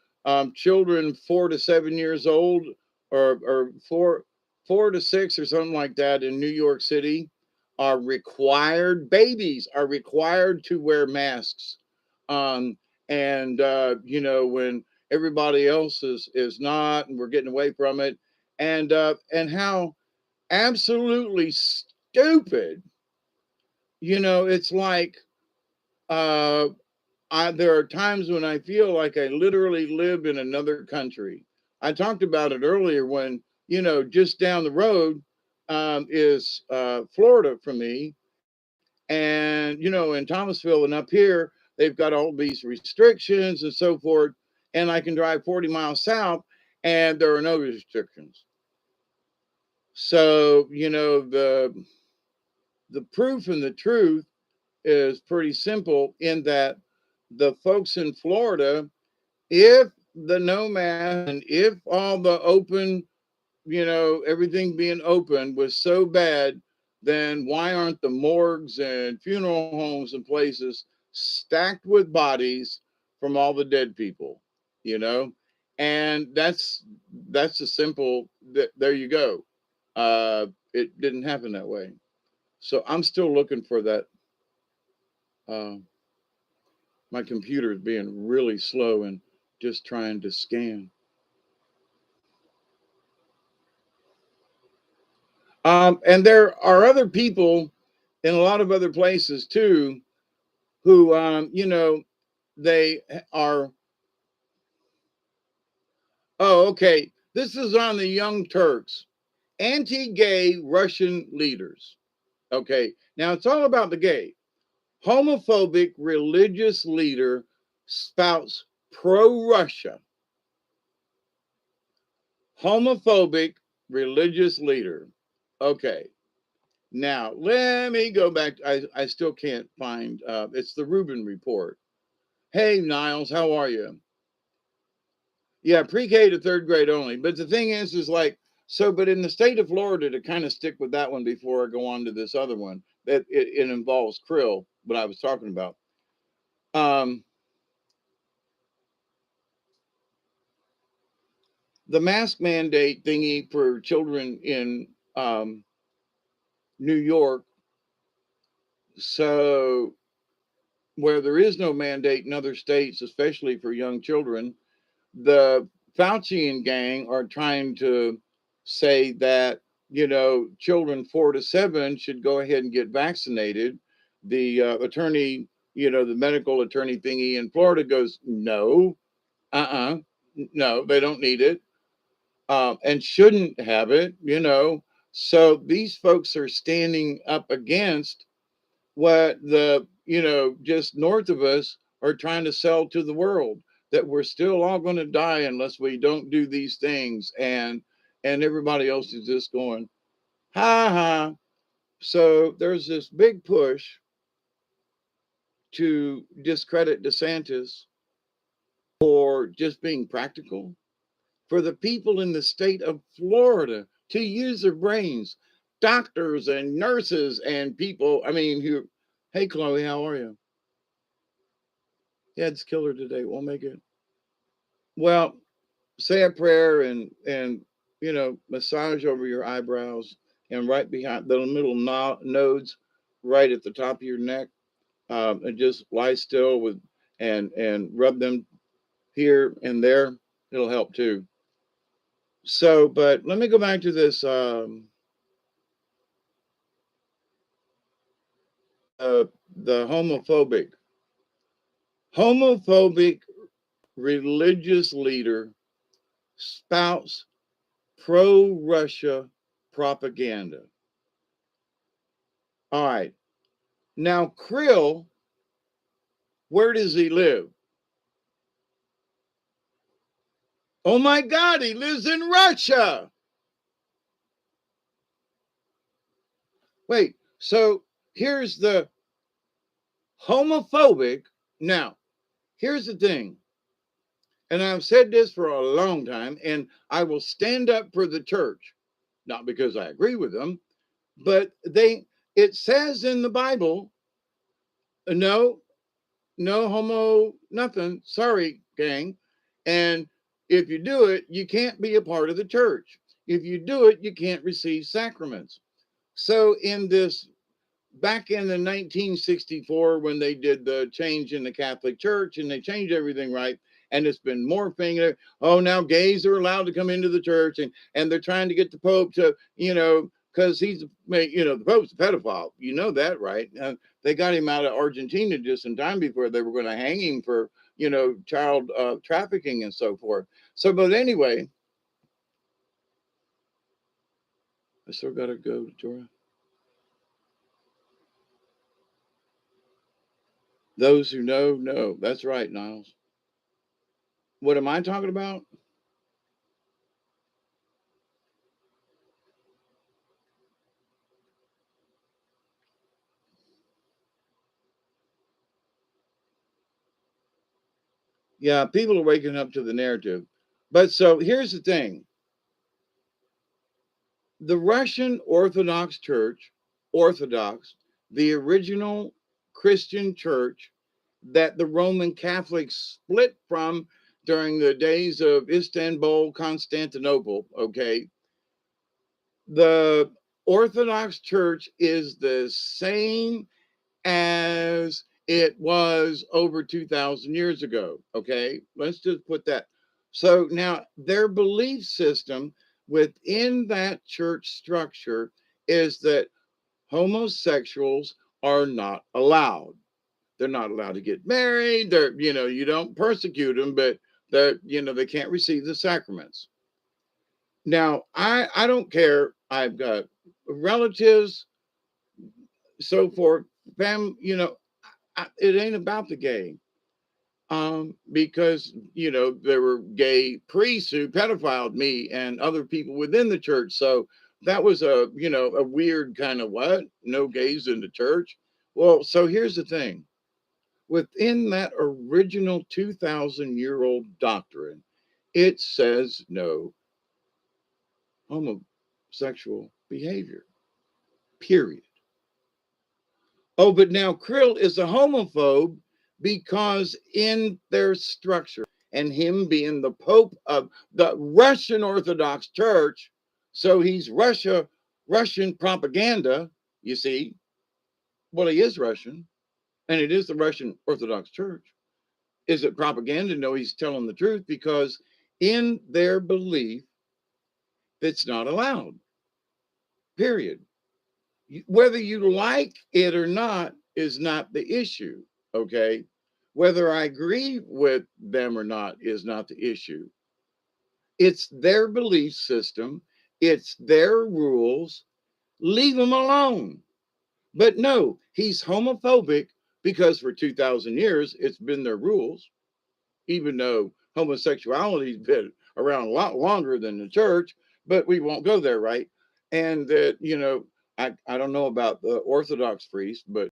children 4 to 7 years old, or 4 to 6 or something like that in New York City, babies are required to wear masks. Um, and when everybody else is not, and we're getting away from it. And how absolutely stupid, it's like, uh there are times when I feel like I literally live in another country. I talked about it earlier when, just down the road is Florida for me. And, in Thomasville and up here, they've got all these restrictions and so forth. And I can drive 40 miles south and there are no restrictions. So, the proof and the truth is pretty simple, in that the folks in Florida, if the no mask and if all the open, everything being open was so bad, then why aren't the morgues and funeral homes and places stacked with bodies from all the dead people? You know, and that's a simple. There you go. It didn't happen that way. So I'm still looking for that. Uh, my computer is being really slow and just trying to scan. And there are other people in a lot of other places too who, they are. Oh, okay. This is on the Young Turks, anti gay Russian leaders. Okay. Now it's all about the gay. Homophobic religious leader spouts pro Russia. Homophobic religious leader. Okay. Now, let me go back. I still can't find, it's the Rubin Report. Hey, Niles, how are you? Yeah, pre-K to third grade only. But the thing is like, so, but in the state of Florida, to kind of stick with that one before I go on to this other one, that it involves krill, what I was talking about. the mask mandate thingy for children in um, New York. So, where there is no mandate in other states, especially for young children, the Faucian gang are trying to say that, children 4 to 7 should go ahead and get vaccinated. The attorney, the medical attorney thingy in Florida goes, no, no, they don't need it, and shouldn't have it. So these folks are standing up against what the just north of us are trying to sell to the world, that we're still all going to die unless we don't do these things, and everybody else is just going ha ha. So there's this big push to discredit DeSantis for just being practical, for the people in the state of Florida to use their brains, doctors and nurses and people, I mean, who, hey Chloe, how are you? Yeah, it's killer today. We'll make it. Well, say a prayer and massage over your eyebrows and right behind the middle nodes, right at the top of your neck, and just lie still with and rub them here and there. It'll help too. So, but let me go back to this. Uh, the homophobic religious leader spouts pro-Russia propaganda. All right. Now, Krill, where does he live? Oh my God, he lives in Russia. Wait, so here's the homophobic. Now, here's the thing, and I've said this for a long time, and I will stand up for the church, not because I agree with them, but it says in the Bible, no, no homo, nothing. Sorry, gang. And if you do it, you can't be a part of the church. If you do it, you can't receive sacraments. So, back in the 1964, when they did the change in the Catholic Church and they changed everything, right? And it's been morphing. Oh, now gays are allowed to come into the church, and they're trying to get the Pope to, because the Pope's a pedophile. You know that, right? They got him out of Argentina just in time before they were going to hang him for, child trafficking and so forth. So, but anyway, I still got to go, Jorah. Those who know. That's right, Niles. What am I talking about? Yeah, people are waking up to the narrative. But so here's the thing, the Russian Orthodox Church, Orthodox, the original Christian church that the Roman Catholics split from during the days of Istanbul, Constantinople, okay? The Orthodox Church is the same as it was over 2,000 years ago. Okay, let's just put that. So now their belief system within that church structure is that homosexuals are not allowed. They're not allowed to get married. You don't persecute them, but they can't receive the sacraments. Now, I don't care. I've got relatives, so forth, it ain't about the gay, because there were gay priests who pedophiled me and other people within the church. So that was a weird kind of, what, no gays in the church. Well, so here's the thing, within that original 2,000-year-old doctrine, it says no homosexual behavior, period. Oh, but now Krill is a homophobe because in their structure, and him being the Pope of the Russian Orthodox Church, so he's Russian propaganda, you see. Well, he is Russian, and it is the Russian Orthodox Church. Is it propaganda? No, he's telling the truth, because in their belief, it's not allowed, period. Whether you like it or not is not the issue, okay? Whether I agree with them or not is not the issue. It's their belief system, it's their rules. Leave them alone. But no, he's homophobic because for 2,000 years it's been their rules, even though homosexuality's been around a lot longer than the church, but we won't go there, right? And that, I don't know about the Orthodox priests, but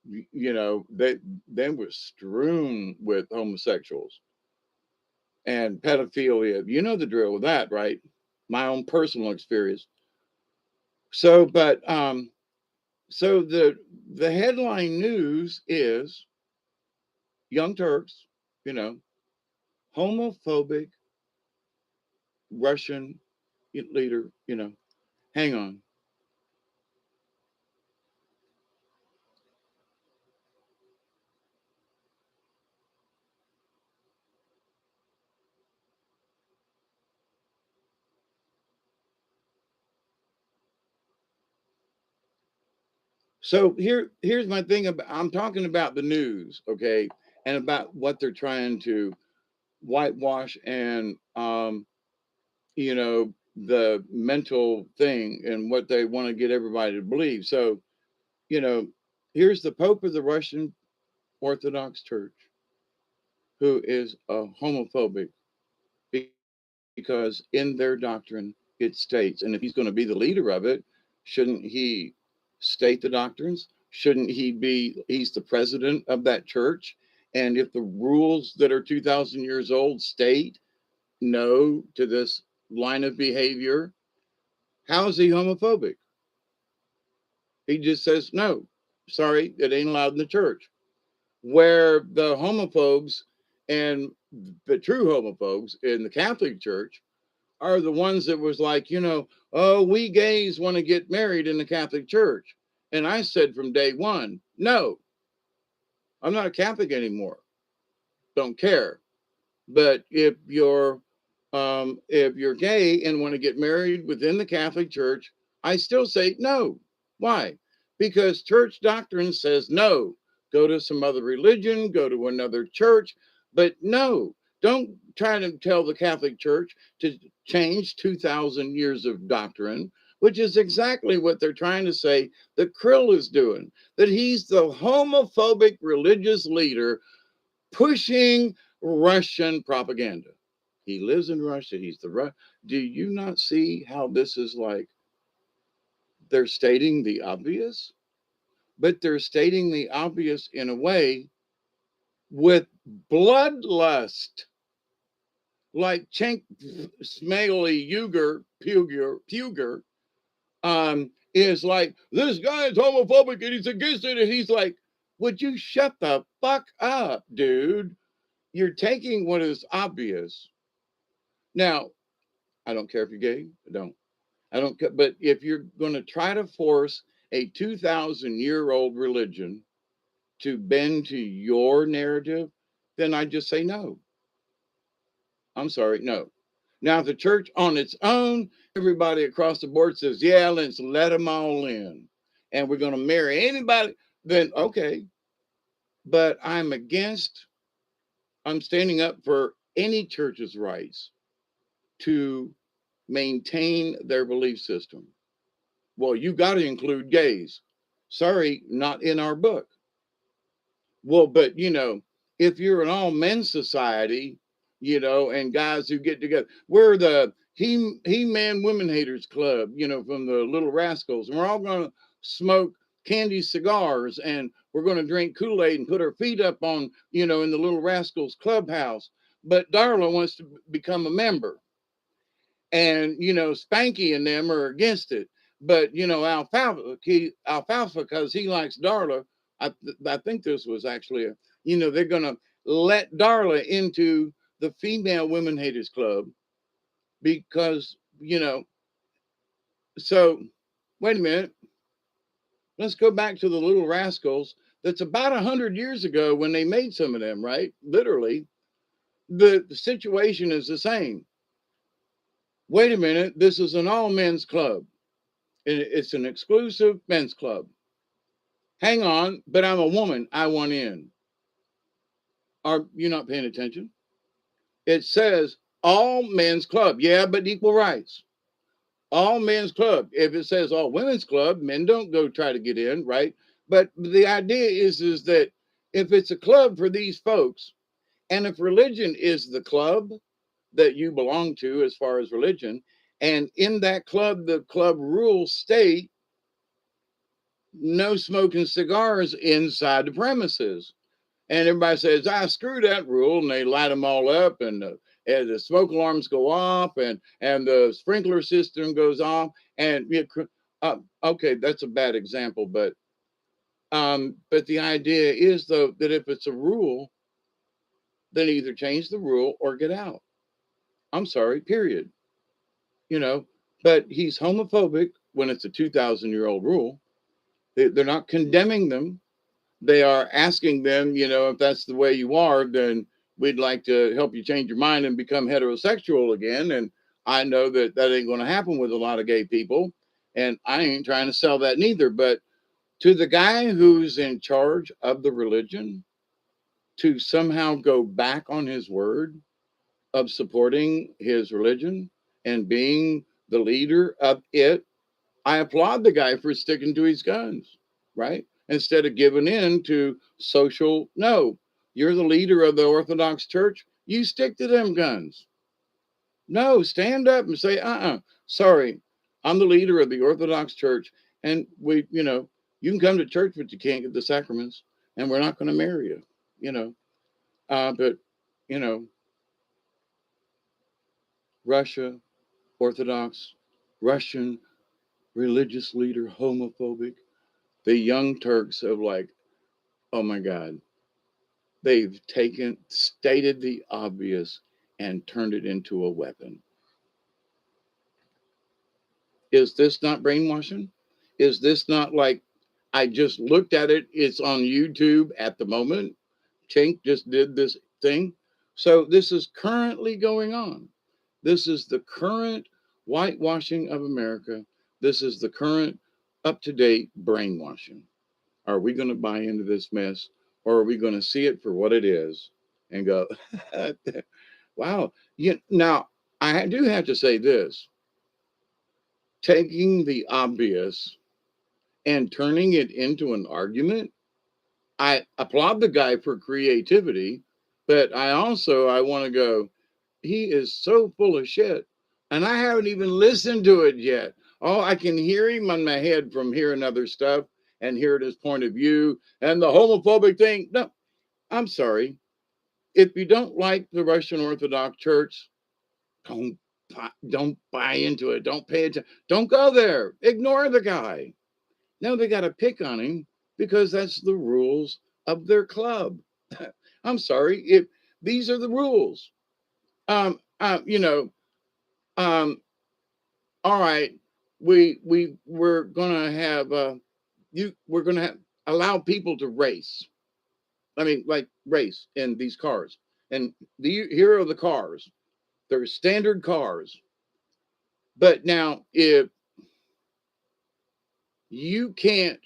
they were strewn with homosexuals and pedophilia. You know the drill with that, right? My own personal experience. So, but so the headline news is Young Turks, you know, homophobic Russian leader, hang on. So here's my thing about, I'm talking about the news, okay, and about what they're trying to whitewash and the mental thing and what they want to get everybody to believe. So, you know, here's the Pope of the Russian Orthodox Church, who is a homophobic, because in their doctrine it states, and if he's going to be the leader of it, shouldn't he state the doctrines? Shouldn't he be, he's the president of that church? And if the rules that are 2,000 years old state no to this line of behavior, how is he homophobic? He just says, no, sorry, it ain't allowed in the church. Where the homophobes and the true homophobes in the Catholic Church are the ones that was like, oh, we gays want to get married in the Catholic Church. And I said from day one, no, I'm not a Catholic anymore. Don't care. But if you're gay and want to get married within the Catholic Church, I still say no. Why? Because church doctrine says no. Go to some other religion, go to another church, but no. Don't try to tell the Catholic Church to change 2,000 years of doctrine, which is exactly what they're trying to say that Krill is doing, that he's the homophobic religious leader pushing Russian propaganda. He lives in Russia. He's the Do you not see how this is like they're stating the obvious? But they're stating the obvious in a way with bloodlust, like Cenk Smaily Puger, is like, this guy is homophobic and he's against it. And he's like, would you shut the fuck up, dude? You're taking what is obvious. Now, I don't care if you're gay. I don't care. But if you're going to try to force a 2,000-year-old religion to bend to your narrative, then I just say no. I'm sorry, no. Now, if the church on its own, everybody across the board says, yeah, let's let them all in, and we're going to marry anybody, then okay. But I'm standing up for any church's rights to maintain their belief system. Well, you got to include gays. Sorry, not in our book. Well, but if you're an all men society, and guys who get together, we're the he man women haters club, from the Little Rascals, and we're all going to smoke candy cigars, and we're going to drink Kool-Aid and put our feet up on, in the Little Rascals clubhouse. But Darla wants to become a member, and Spanky and them are against it. But Alfalfa, because he likes Darla. I think this was actually they're going to let Darla into the female women haters club because, so wait a minute. Let's go back to the little rascals. That's about 100 years ago when they made some of them, right? Literally, the situation is the same. Wait a minute. This is an all men's club. It's an exclusive men's club. Hang on, but I'm a woman. I want in. Are you not paying attention? It says all men's club. Yeah, but equal rights. All men's club. If it says all women's club, men don't go try to get in, right? But the idea is that if it's a club for these folks, and if religion is the club that you belong to as far as religion, and in that club, the club rules state no smoking cigars inside the premises. And everybody says, screw that rule. And they light them all up, and the smoke alarms go off, and the sprinkler system goes off. And okay, that's a bad example, but the idea is, though, that if it's a rule, then either change the rule or get out. I'm sorry, period. You know, but he's homophobic when it's a 2,000-year-old rule. They're not condemning them. They are asking them, if that's the way you are, then we'd like to help you change your mind and become heterosexual again. And I know that ain't going to happen with a lot of gay people. And I ain't trying to sell that neither. But to the guy who's in charge of the religion, to somehow go back on his word of supporting his religion and being the leader of it, I applaud the guy for sticking to his guns, right? Instead of giving in to social, no, you're the leader of the Orthodox Church. You stick to them guns. No, stand up and say, sorry, I'm the leader of the Orthodox Church. And you can come to church, but you can't get the sacraments, and we're not going to marry you, you know. But, you know, Russia, Orthodox, Russian religious leader, homophobic. The Young Turks have oh my God, they've stated the obvious and turned it into a weapon. Is this not brainwashing? Is this not I just looked at it? It's on YouTube at the moment. Chink just did this thing. So this is currently going on. This is the current whitewashing of America. This is the current up to date brainwashing. Are we going to buy into this mess, or are we going to see it for what it is and go, wow? Now, I do have to say this, taking the obvious and turning it into an argument. I applaud the guy for creativity, but I want to go, he is so full of shit. And I haven't even listened to it yet. Oh, I can hear him on my head from hearing other stuff and hearing his point of view and the homophobic thing. No, I'm sorry. If you don't like the Russian Orthodox Church, don't don't buy into it. Don't pay attention. Don't go there. Ignore the guy. Now they got to pick on him because that's the rules of their club. I'm sorry. If these are the rules, um, uh, you know, um, all right, we're gonna have we're gonna allow people to race. I mean, like race in these cars. And here are the cars. They're standard cars. But now, if you can't,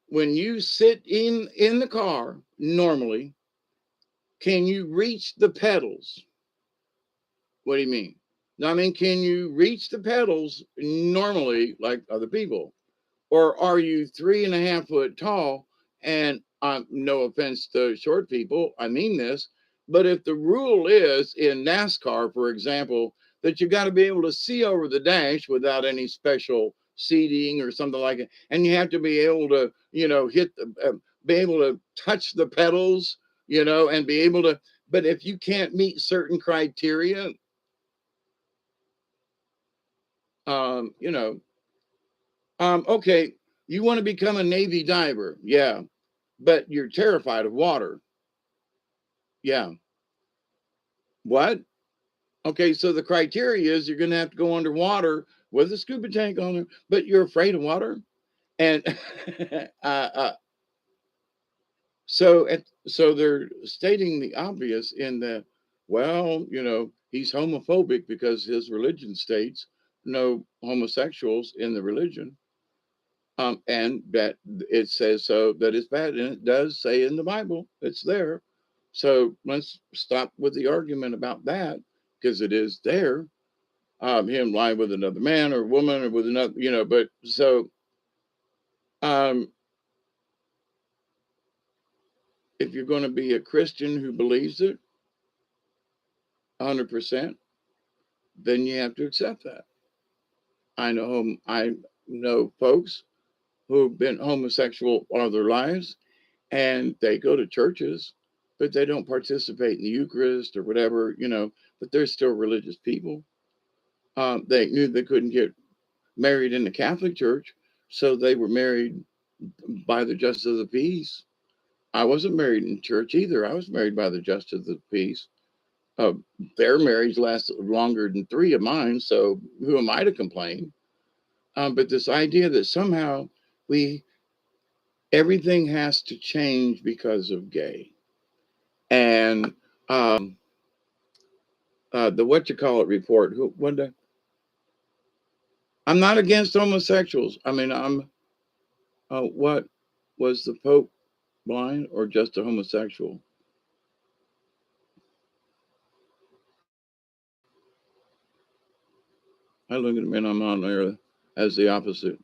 when you sit in the car normally, can you reach the pedals? What do you mean? No, I mean, can you reach the pedals normally like other people? Or are you 3.5 foot tall? And no offense to short people, I mean this, but if the rule is in NASCAR, for example, that you got to be able to see over the dash without any special seating or something like it, and you have to be able to, be able to touch the pedals, and be able to. But if you can't meet certain criteria, um, you know, okay, you want to become a Navy diver, yeah, but you're terrified of water. Yeah. What? Okay, so the criteria is you're going to have to go underwater with a scuba tank on there, but you're afraid of water. And uh, so they're stating the obvious in that, well, he's homophobic because his religion states no homosexuals in the religion, and that it says so that it's bad, and it does say in the Bible it's there. So let's stop with the argument about that because it is there. Him lying with another man or woman or with another, but so um, if you're going to be a Christian who believes it 100%, then you have to accept that. I know folks who've been homosexual all their lives, and they go to churches, but they don't participate in the Eucharist or whatever, but they're still religious people. They knew they couldn't get married in the Catholic Church, so they were married by the justice of the peace. I wasn't married in church either. I was married by the justice of the peace. Uh, their marriage lasted longer than three of mine, so who am I to complain? But this idea that somehow we everything has to change because of gay, and the what you call it report. Who one day? I'm not against homosexuals. I mean, I'm. What was the Pope blind or just a homosexual? I look at him and I'm on there as the opposite.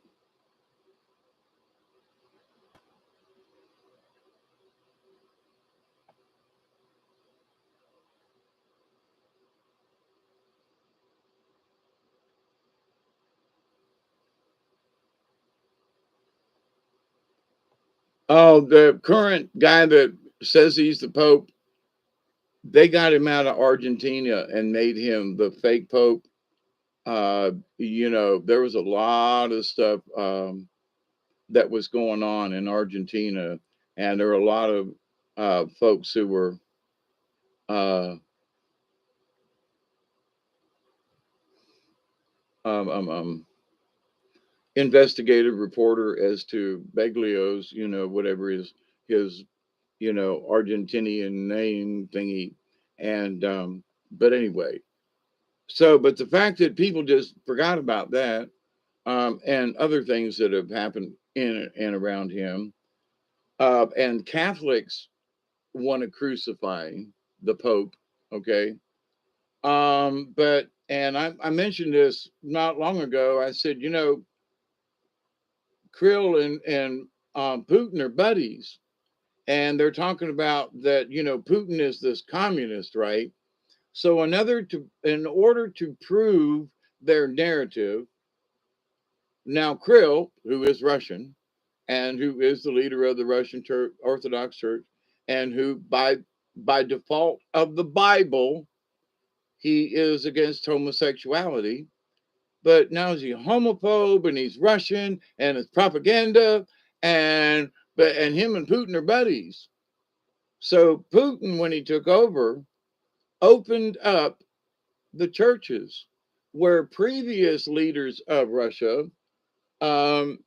Oh, the current guy that says he's the Pope, they got him out of Argentina and made him the fake Pope. There was a lot of stuff that was going on in Argentina, and there were a lot of folks who were uh, um, um, um, investigative reporter as to Beglio's, whatever his Argentinian name thingy, and but anyway, but the fact that people just forgot about that, and other things that have happened in and around him, and Catholics want to crucify the Pope. Okay. But and I mentioned this not long ago. I said, Krill and Putin are buddies, and they're talking about that. Putin is this communist, right? So in order to prove their narrative, now Krill, who is Russian and who is the leader of the Russian Church, Orthodox Church, and who by default of the Bible, he is against homosexuality. But now he's a homophobe and he's Russian and it's propaganda, and him and Putin are buddies. So Putin, when he took over, opened up the churches where previous leaders of Russia, um,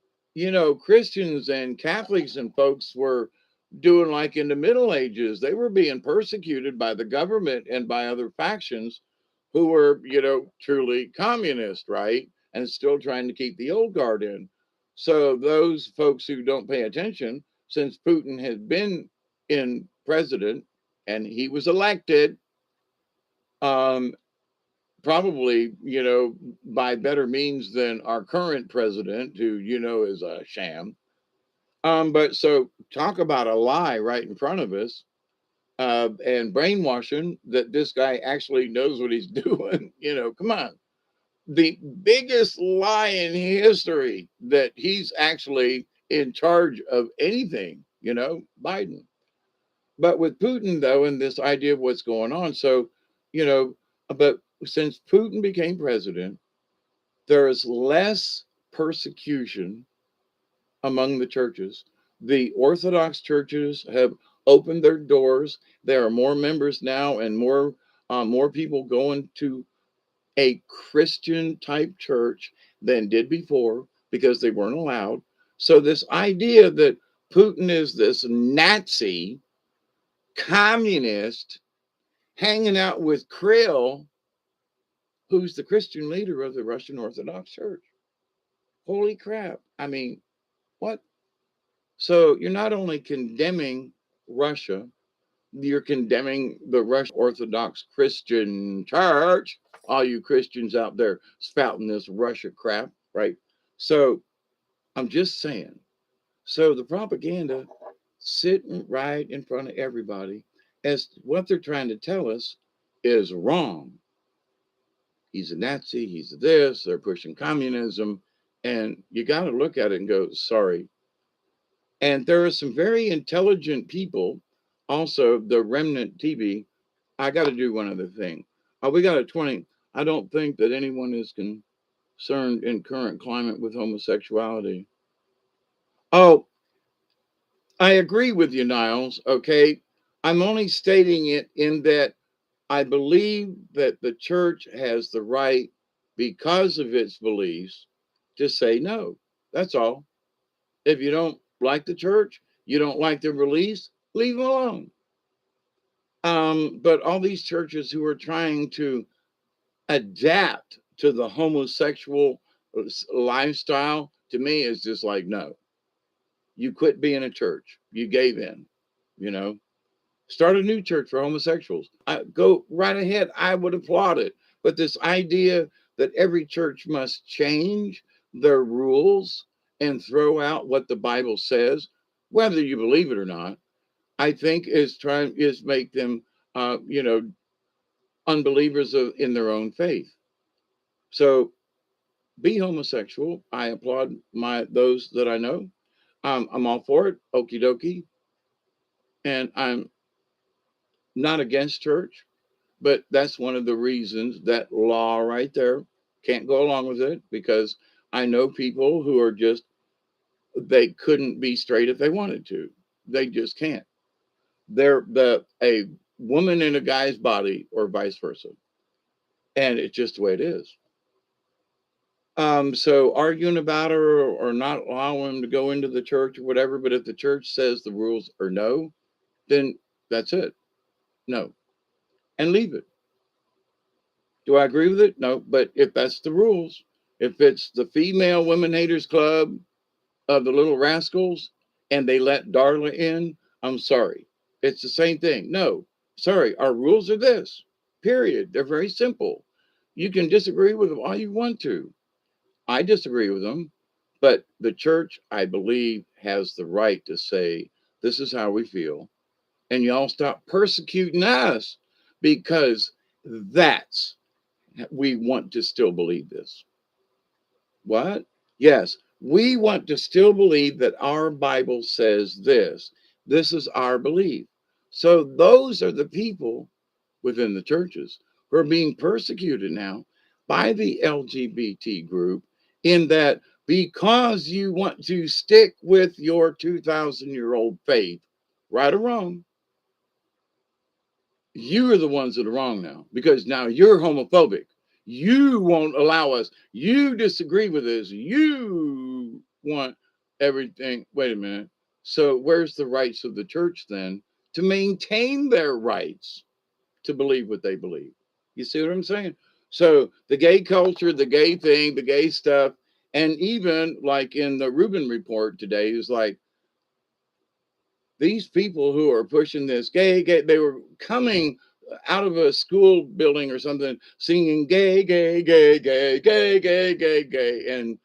Christians and Catholics and folks were doing like in the Middle Ages. They were being persecuted by the government and by other factions who were, truly communist, right? And still trying to keep the old guard in. So those folks who don't pay attention, since Putin has been in president and he was elected, um, probably, by better means than our current president, who, is a sham. But so talk about a lie right in front of us, and brainwashing that this guy actually knows what he's doing. Come on. The biggest lie in history that he's actually in charge of anything, Biden. But with Putin, though, and this idea of what's going on, so, you know, but since Putin became president, there is less persecution among the churches. The Orthodox churches have opened their doors. There are more members now, and more people going to a Christian type church than did before because they weren't allowed. So this idea that Putin is this Nazi communist hanging out with Krill, who's the Christian leader of the Russian Orthodox Church. Holy crap. I mean, what? So you're not only condemning Russia, you're condemning the Russian Orthodox Christian Church, all you Christians out there spouting this Russia crap, right? So I'm just saying. So the propaganda sitting right in front of everybody as what they're trying to tell us is wrong. He's a Nazi, he's this, they're pushing communism. And you got to look at it and go, sorry. And there are some very intelligent people, also the Remnant TV. I got to do one other thing. We got a 20. I don't think that anyone is concerned in current climate with homosexuality. Oh, I agree with you, Niles. Okay. I'm only stating it in that I believe that the church has the right, because of its beliefs, to say no. That's all. If you don't like the church, you don't like their beliefs, leave them alone. But all these churches who are trying to adapt to the homosexual lifestyle, to me, is just like, no, you quit being a church. You gave in, you know. Start a new church for homosexuals. Go right ahead. I would applaud it. But this idea that every church must change their rules and throw out what the Bible says, whether you believe it or not, I think is make them, unbelievers in their own faith. So be homosexual. I applaud those that I know. I'm all for it. Okie dokie. And I'm not against church. But that's one of the reasons that law right there can't go along with it, because I know people who are just, they couldn't be straight if they wanted to. They just can't. They're a woman in a guy's body or vice versa. And it's just the way it is. So arguing about her or not allowing them to go into the church or whatever, but if the church says the rules are no, then that's it. No. And leave it. Do I agree with it? No, but if that's the rules, if it's the female women haters club of the little rascals and they let Darla in, I'm sorry. It's the same thing. No, sorry. Our rules are this, period. They're very simple. You can disagree with them all you want to. I disagree with them, but the church, I believe, has the right to say, this is how we feel. And y'all stop persecuting us, because that's, we want to still believe this. What? Yes, we want to still believe that our Bible says this. This is our belief. So those are the people within the churches who are being persecuted now by the LGBT group, in that because you want to stick with your 2,000-year-old faith, right or wrong, you are the ones that are wrong now, because now you're homophobic. You won't allow us. You disagree with us. You want everything. Wait a minute. So, where's the rights of the church then to maintain their rights to believe what they believe? You see what I'm saying? So, the gay culture, the gay thing, the gay stuff, and even like in the Rubin report today, is like, these people who are pushing this gay, they were coming out of a school building or something singing gay, gay, gay, gay, gay, gay, gay, gay.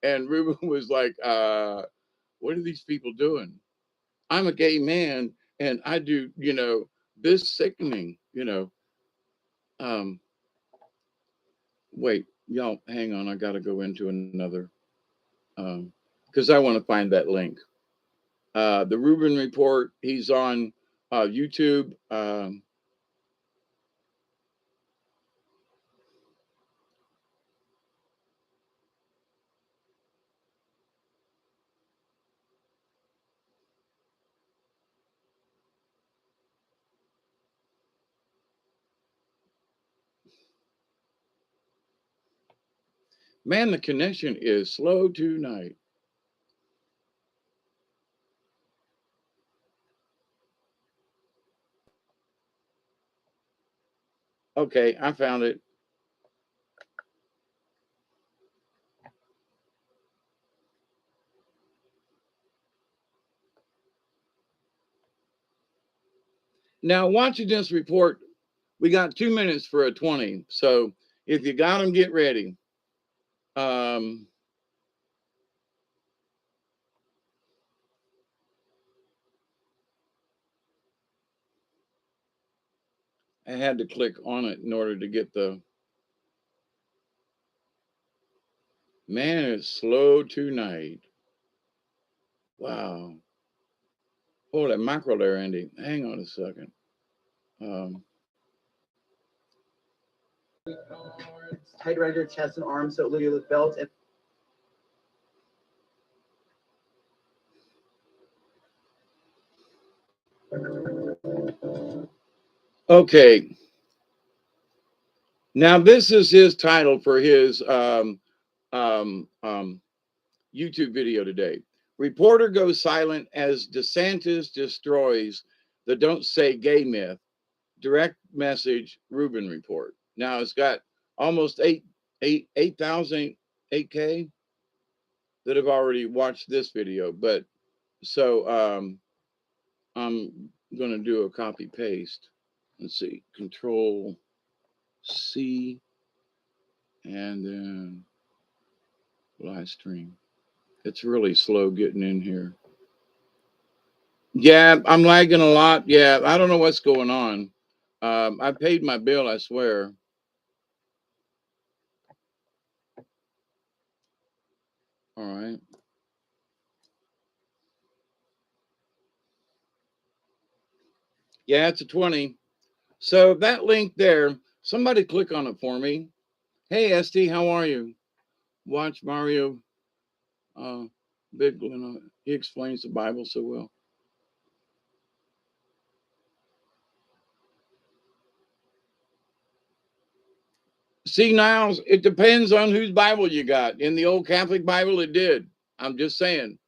And Ruben was like, what are these people doing? I'm a gay man and I do, this sickening, um, wait, y'all hang on. I got to go into another, because I want to find that link. The Rubin Report. He's on YouTube. Man, the connection is slow tonight. Okay, I found it. Now, watching this report, we got 2 minutes for a 20. So if you got them, get ready. Um, I had to click on it in order to get the. Man, it's slow tonight. Wow. Hold that macro there, Andy. Hang on a second. Um, Tight around your chest and arms so Lydia with belt and okay. Now, this is his title for his um, um, YouTube video today. Reporter goes silent as DeSantis destroys the don't say gay myth. Direct message Rubin report. Now it's got almost 8,000 8K that have already watched this video. But so I'm gonna do a copy paste. Let's see, Control C and then live stream. It's really slow getting in here. Yeah, I'm lagging a lot. Yeah, I don't know what's going on. I paid my bill, I swear. All right. Yeah, it's a 20. So that link there, somebody click on it for me. Hey, ST, how are you? Watch Mario uh, Big. He explains the Bible so well. See, Niles, it depends on whose Bible you got. In the old Catholic Bible, it did. I'm just saying.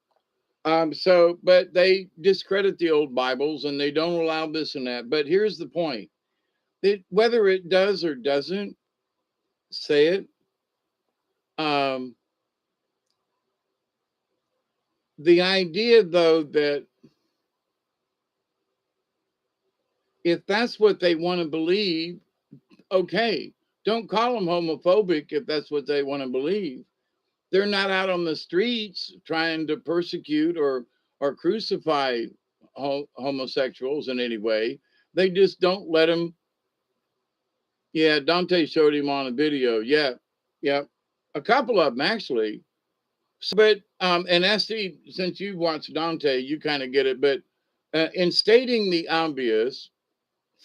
But they discredit the old Bibles and they don't allow this and that. But here's the point: whether it does or doesn't say it, um, the idea though that if that's what they want to believe, okay, don't call them homophobic if that's what they want to believe. They're not out on the streets trying to persecute or crucify homosexuals in any way. They just don't let them. Yeah, Dante showed him on a video. Yeah, yeah, a couple of them actually. But and SD, since you watched Dante, you kind of get it. But in stating the obvious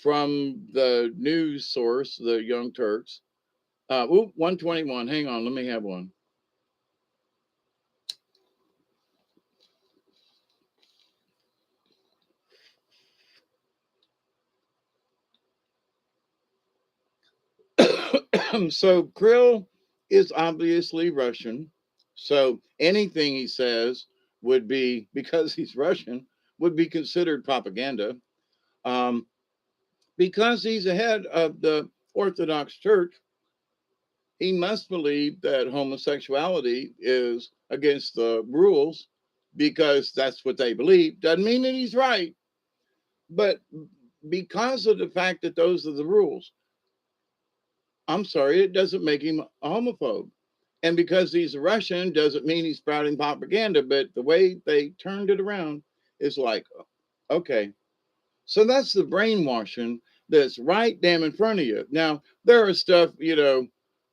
from the news source, the Young Turks, 121. Hang on, let me have one. So Krill is obviously Russian. So anything he says would be, because he's Russian, would be considered propaganda. Um, because he's the head of the Orthodox Church, he must believe that homosexuality is against the rules because that's what they believe. Doesn't mean that he's right, but because of the fact that those are the rules, I'm sorry, it doesn't make him a homophobe. And because he's a Russian doesn't mean he's sprouting propaganda. But the way they turned it around is like, okay, so that's the brainwashing that's right damn in front of you. Now, there are stuff,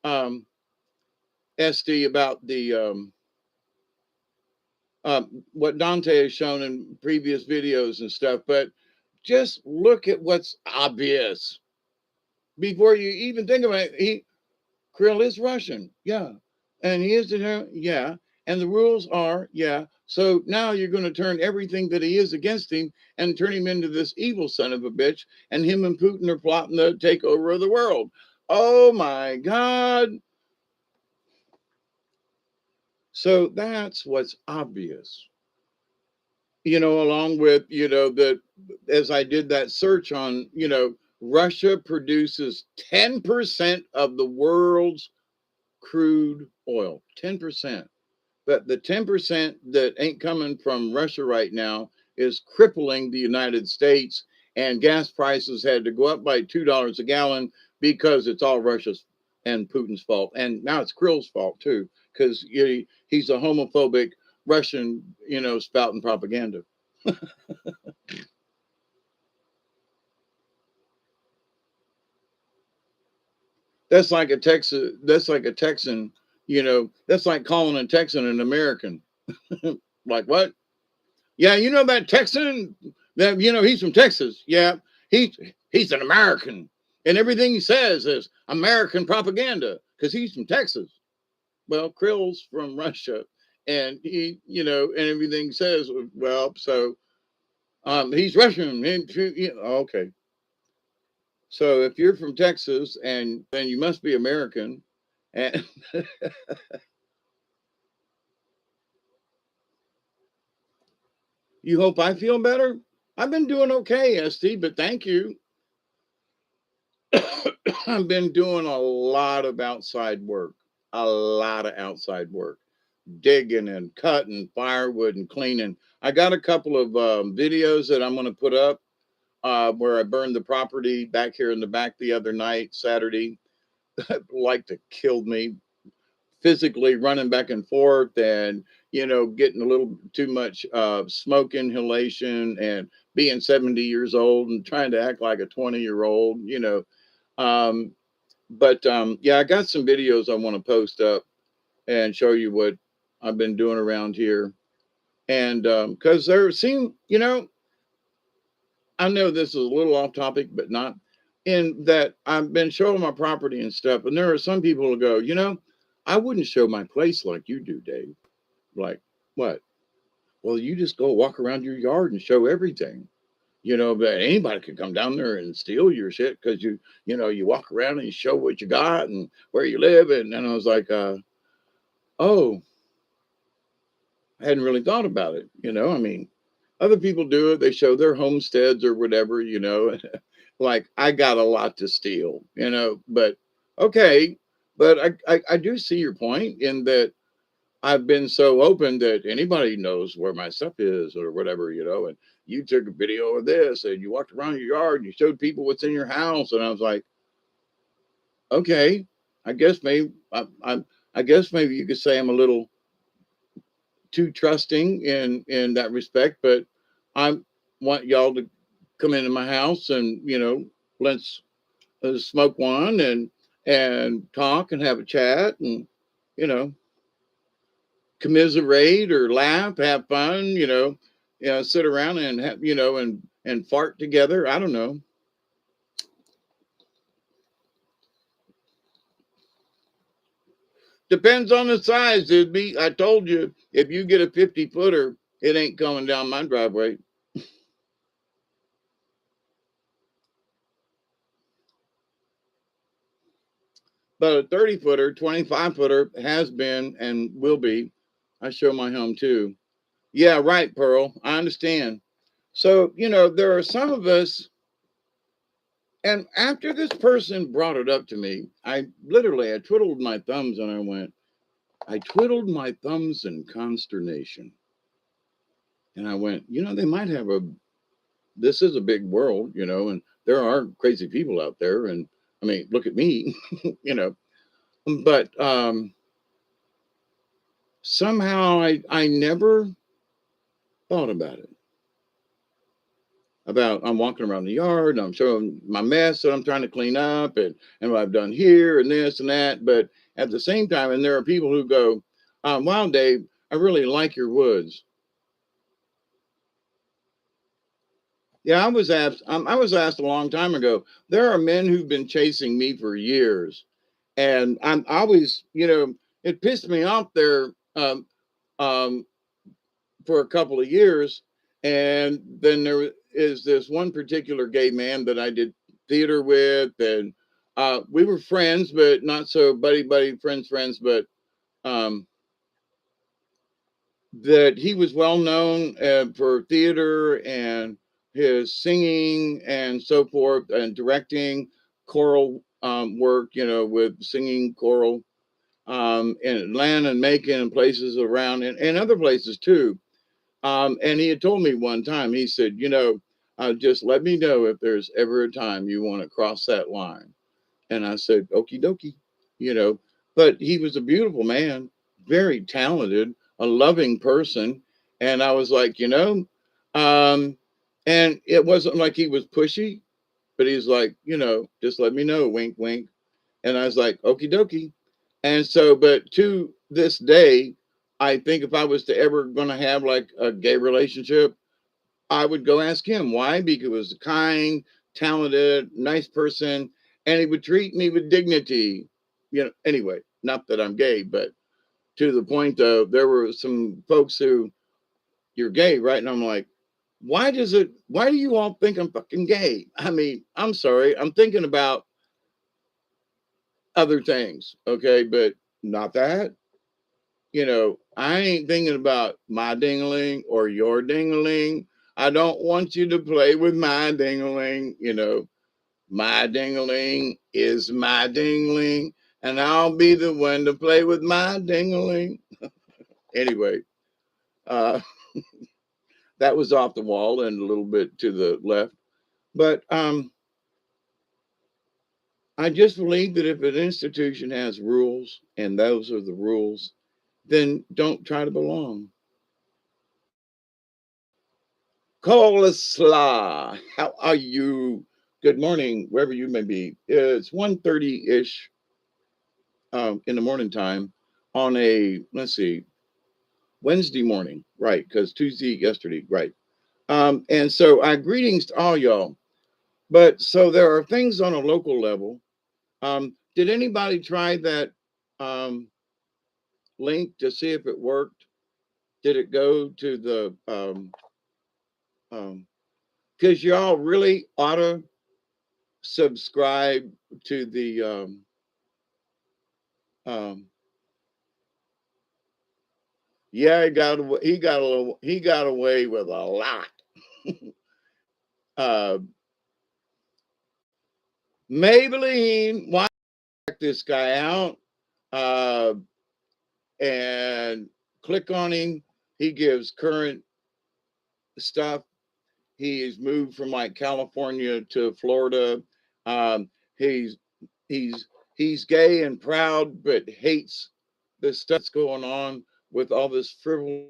um, SD, about the what Dante has shown in previous videos and stuff, but just look at what's obvious before you even think about it. Krill is Russian, yeah, and he is, yeah, and the rules are, yeah. So now you're going to turn everything that he is against him and turn him into this evil son of a bitch, and him and Putin are plotting the takeover of the world. Oh my God. So that's what's obvious. Along with, that as I did that search on, Russia produces 10% of the world's crude oil. 10%. But the 10% that ain't coming from Russia right now is crippling the United States. And gas prices had to go up by $2 a gallon because it's all Russia's and Putin's fault. And now it's Krill's fault too, because he's a homophobic Russian, spouting propaganda. That's like a Texas. That's like a Texan. That's like calling a Texan an American. Like what? Yeah, that Texan. That he's from Texas. Yeah, he's he's an American, and everything he says is American propaganda because he's from Texas. Well, Krill's from Russia, and he, and everything says, well, so he's Russian. And, okay, so if you're from Texas, and then you must be American, and you hope I feel better. I've been doing okay, Esty, but thank you. I've been doing a lot of outside work, a lot of outside work, digging and cutting firewood and cleaning. I got a couple of videos that I'm going to put up where I burned the property back here in the back the other night, Saturday. Like to kill me physically running back and forth and getting a little too much smoke inhalation and being 70 years old and trying to act like a 20-year-old. um, but yeah, I got some videos I want to post up and show you what I've been doing around here. And because there seem, I know this is a little off topic, but not in that I've been showing my property and stuff. And there are some people who go, I wouldn't show my place like you do, Dave. Like, what? Well, you just go walk around your yard and show everything. But anybody could come down there and steal your shit because you walk around and you show what you got and where you live. And I was like, oh, I hadn't really thought about it. I mean, other people do it. They show their homesteads or whatever, like I got a lot to steal, but okay. But I do see your point in that I've been so open that anybody knows where my stuff is or whatever, and you took a video of this and you walked around your yard and you showed people what's in your house. And I was like, okay, I guess maybe I guess maybe you could say I'm a little too trusting in that respect, but I want y'all to come into my house and let's smoke one and talk and have a chat and you know commiserate or laugh, have fun, sit around and have, and fart together. I don't know. Depends on the size. It'd be. I told you, if you get a 50-footer, it ain't coming down my driveway. But a 30-footer, 25-footer has been and will be. I show my home too. Yeah, right, Pearl. I understand. So, there are some of us, and after this person brought it up to me, I twiddled my thumbs and I twiddled my thumbs in consternation. And I went, they might have this is a big world, and there are crazy people out there. And I mean, look at me, you know, but somehow I never thought about it. About I'm walking around the yard and I'm showing my mess that I'm trying to clean up and what I've done here and this and that. But at the same time, and there are people who go, wow, Dave, I really like your woods. Yeah, I was asked a long time ago. There are men who've been chasing me for years, and I'm always, it pissed me off there um, for a couple of years, and then there is this one particular gay man that I did theater with, and we were friends, but not so buddy buddy friends, but um, that he was well known for theater and his singing and so forth, and directing choral work, with singing choral in Atlanta and Macon and places around, and other places too. And he had told me one time, he said, just let me know if there's ever a time you want to cross that line. And I said, okie dokie, you know. But he was a beautiful man, very talented, a loving person. And I was like, um, and it wasn't like he was pushy, but he's like, just let me know, wink, wink. And I was like, okie dokie. And so, but to this day, I think if I was to ever going to have like a gay relationship, I would go ask him why, because he was kind, talented, nice person, and he would treat me with dignity. Anyway, not that I'm gay, but to the point of there were some folks who, you're gay, right? And I'm like, why do you all think I'm fucking gay? I mean, I'm sorry. I'm thinking about other things, okay, but not that. I ain't thinking about my dingling or your dingling. I don't want you to play with my dingling. My dingling is my dingling, and I'll be the one to play with my dingling. Anyway, uh, that was off the wall and a little bit to the left. But I just believe that if an institution has rules and those are the rules, then don't try to belong. Coleslaw, how are you? Good morning, wherever you may be. It's 1:30 ish in the morning time on a, let's see, Wednesday morning, right? Because Tuesday, yesterday, right? And so, greetings to all y'all. But so there are things on a local level. Did anybody try that um, link to see if it worked? Did it go to the, because y'all really ought to subscribe to the um yeah, he got away with a lot. uh Maybelline, why check this guy out uh and click on him. He gives current stuff. He's moved from like California to Florida. He's he's he's gay and proud, but hates the stuff that's going on with all this frivolous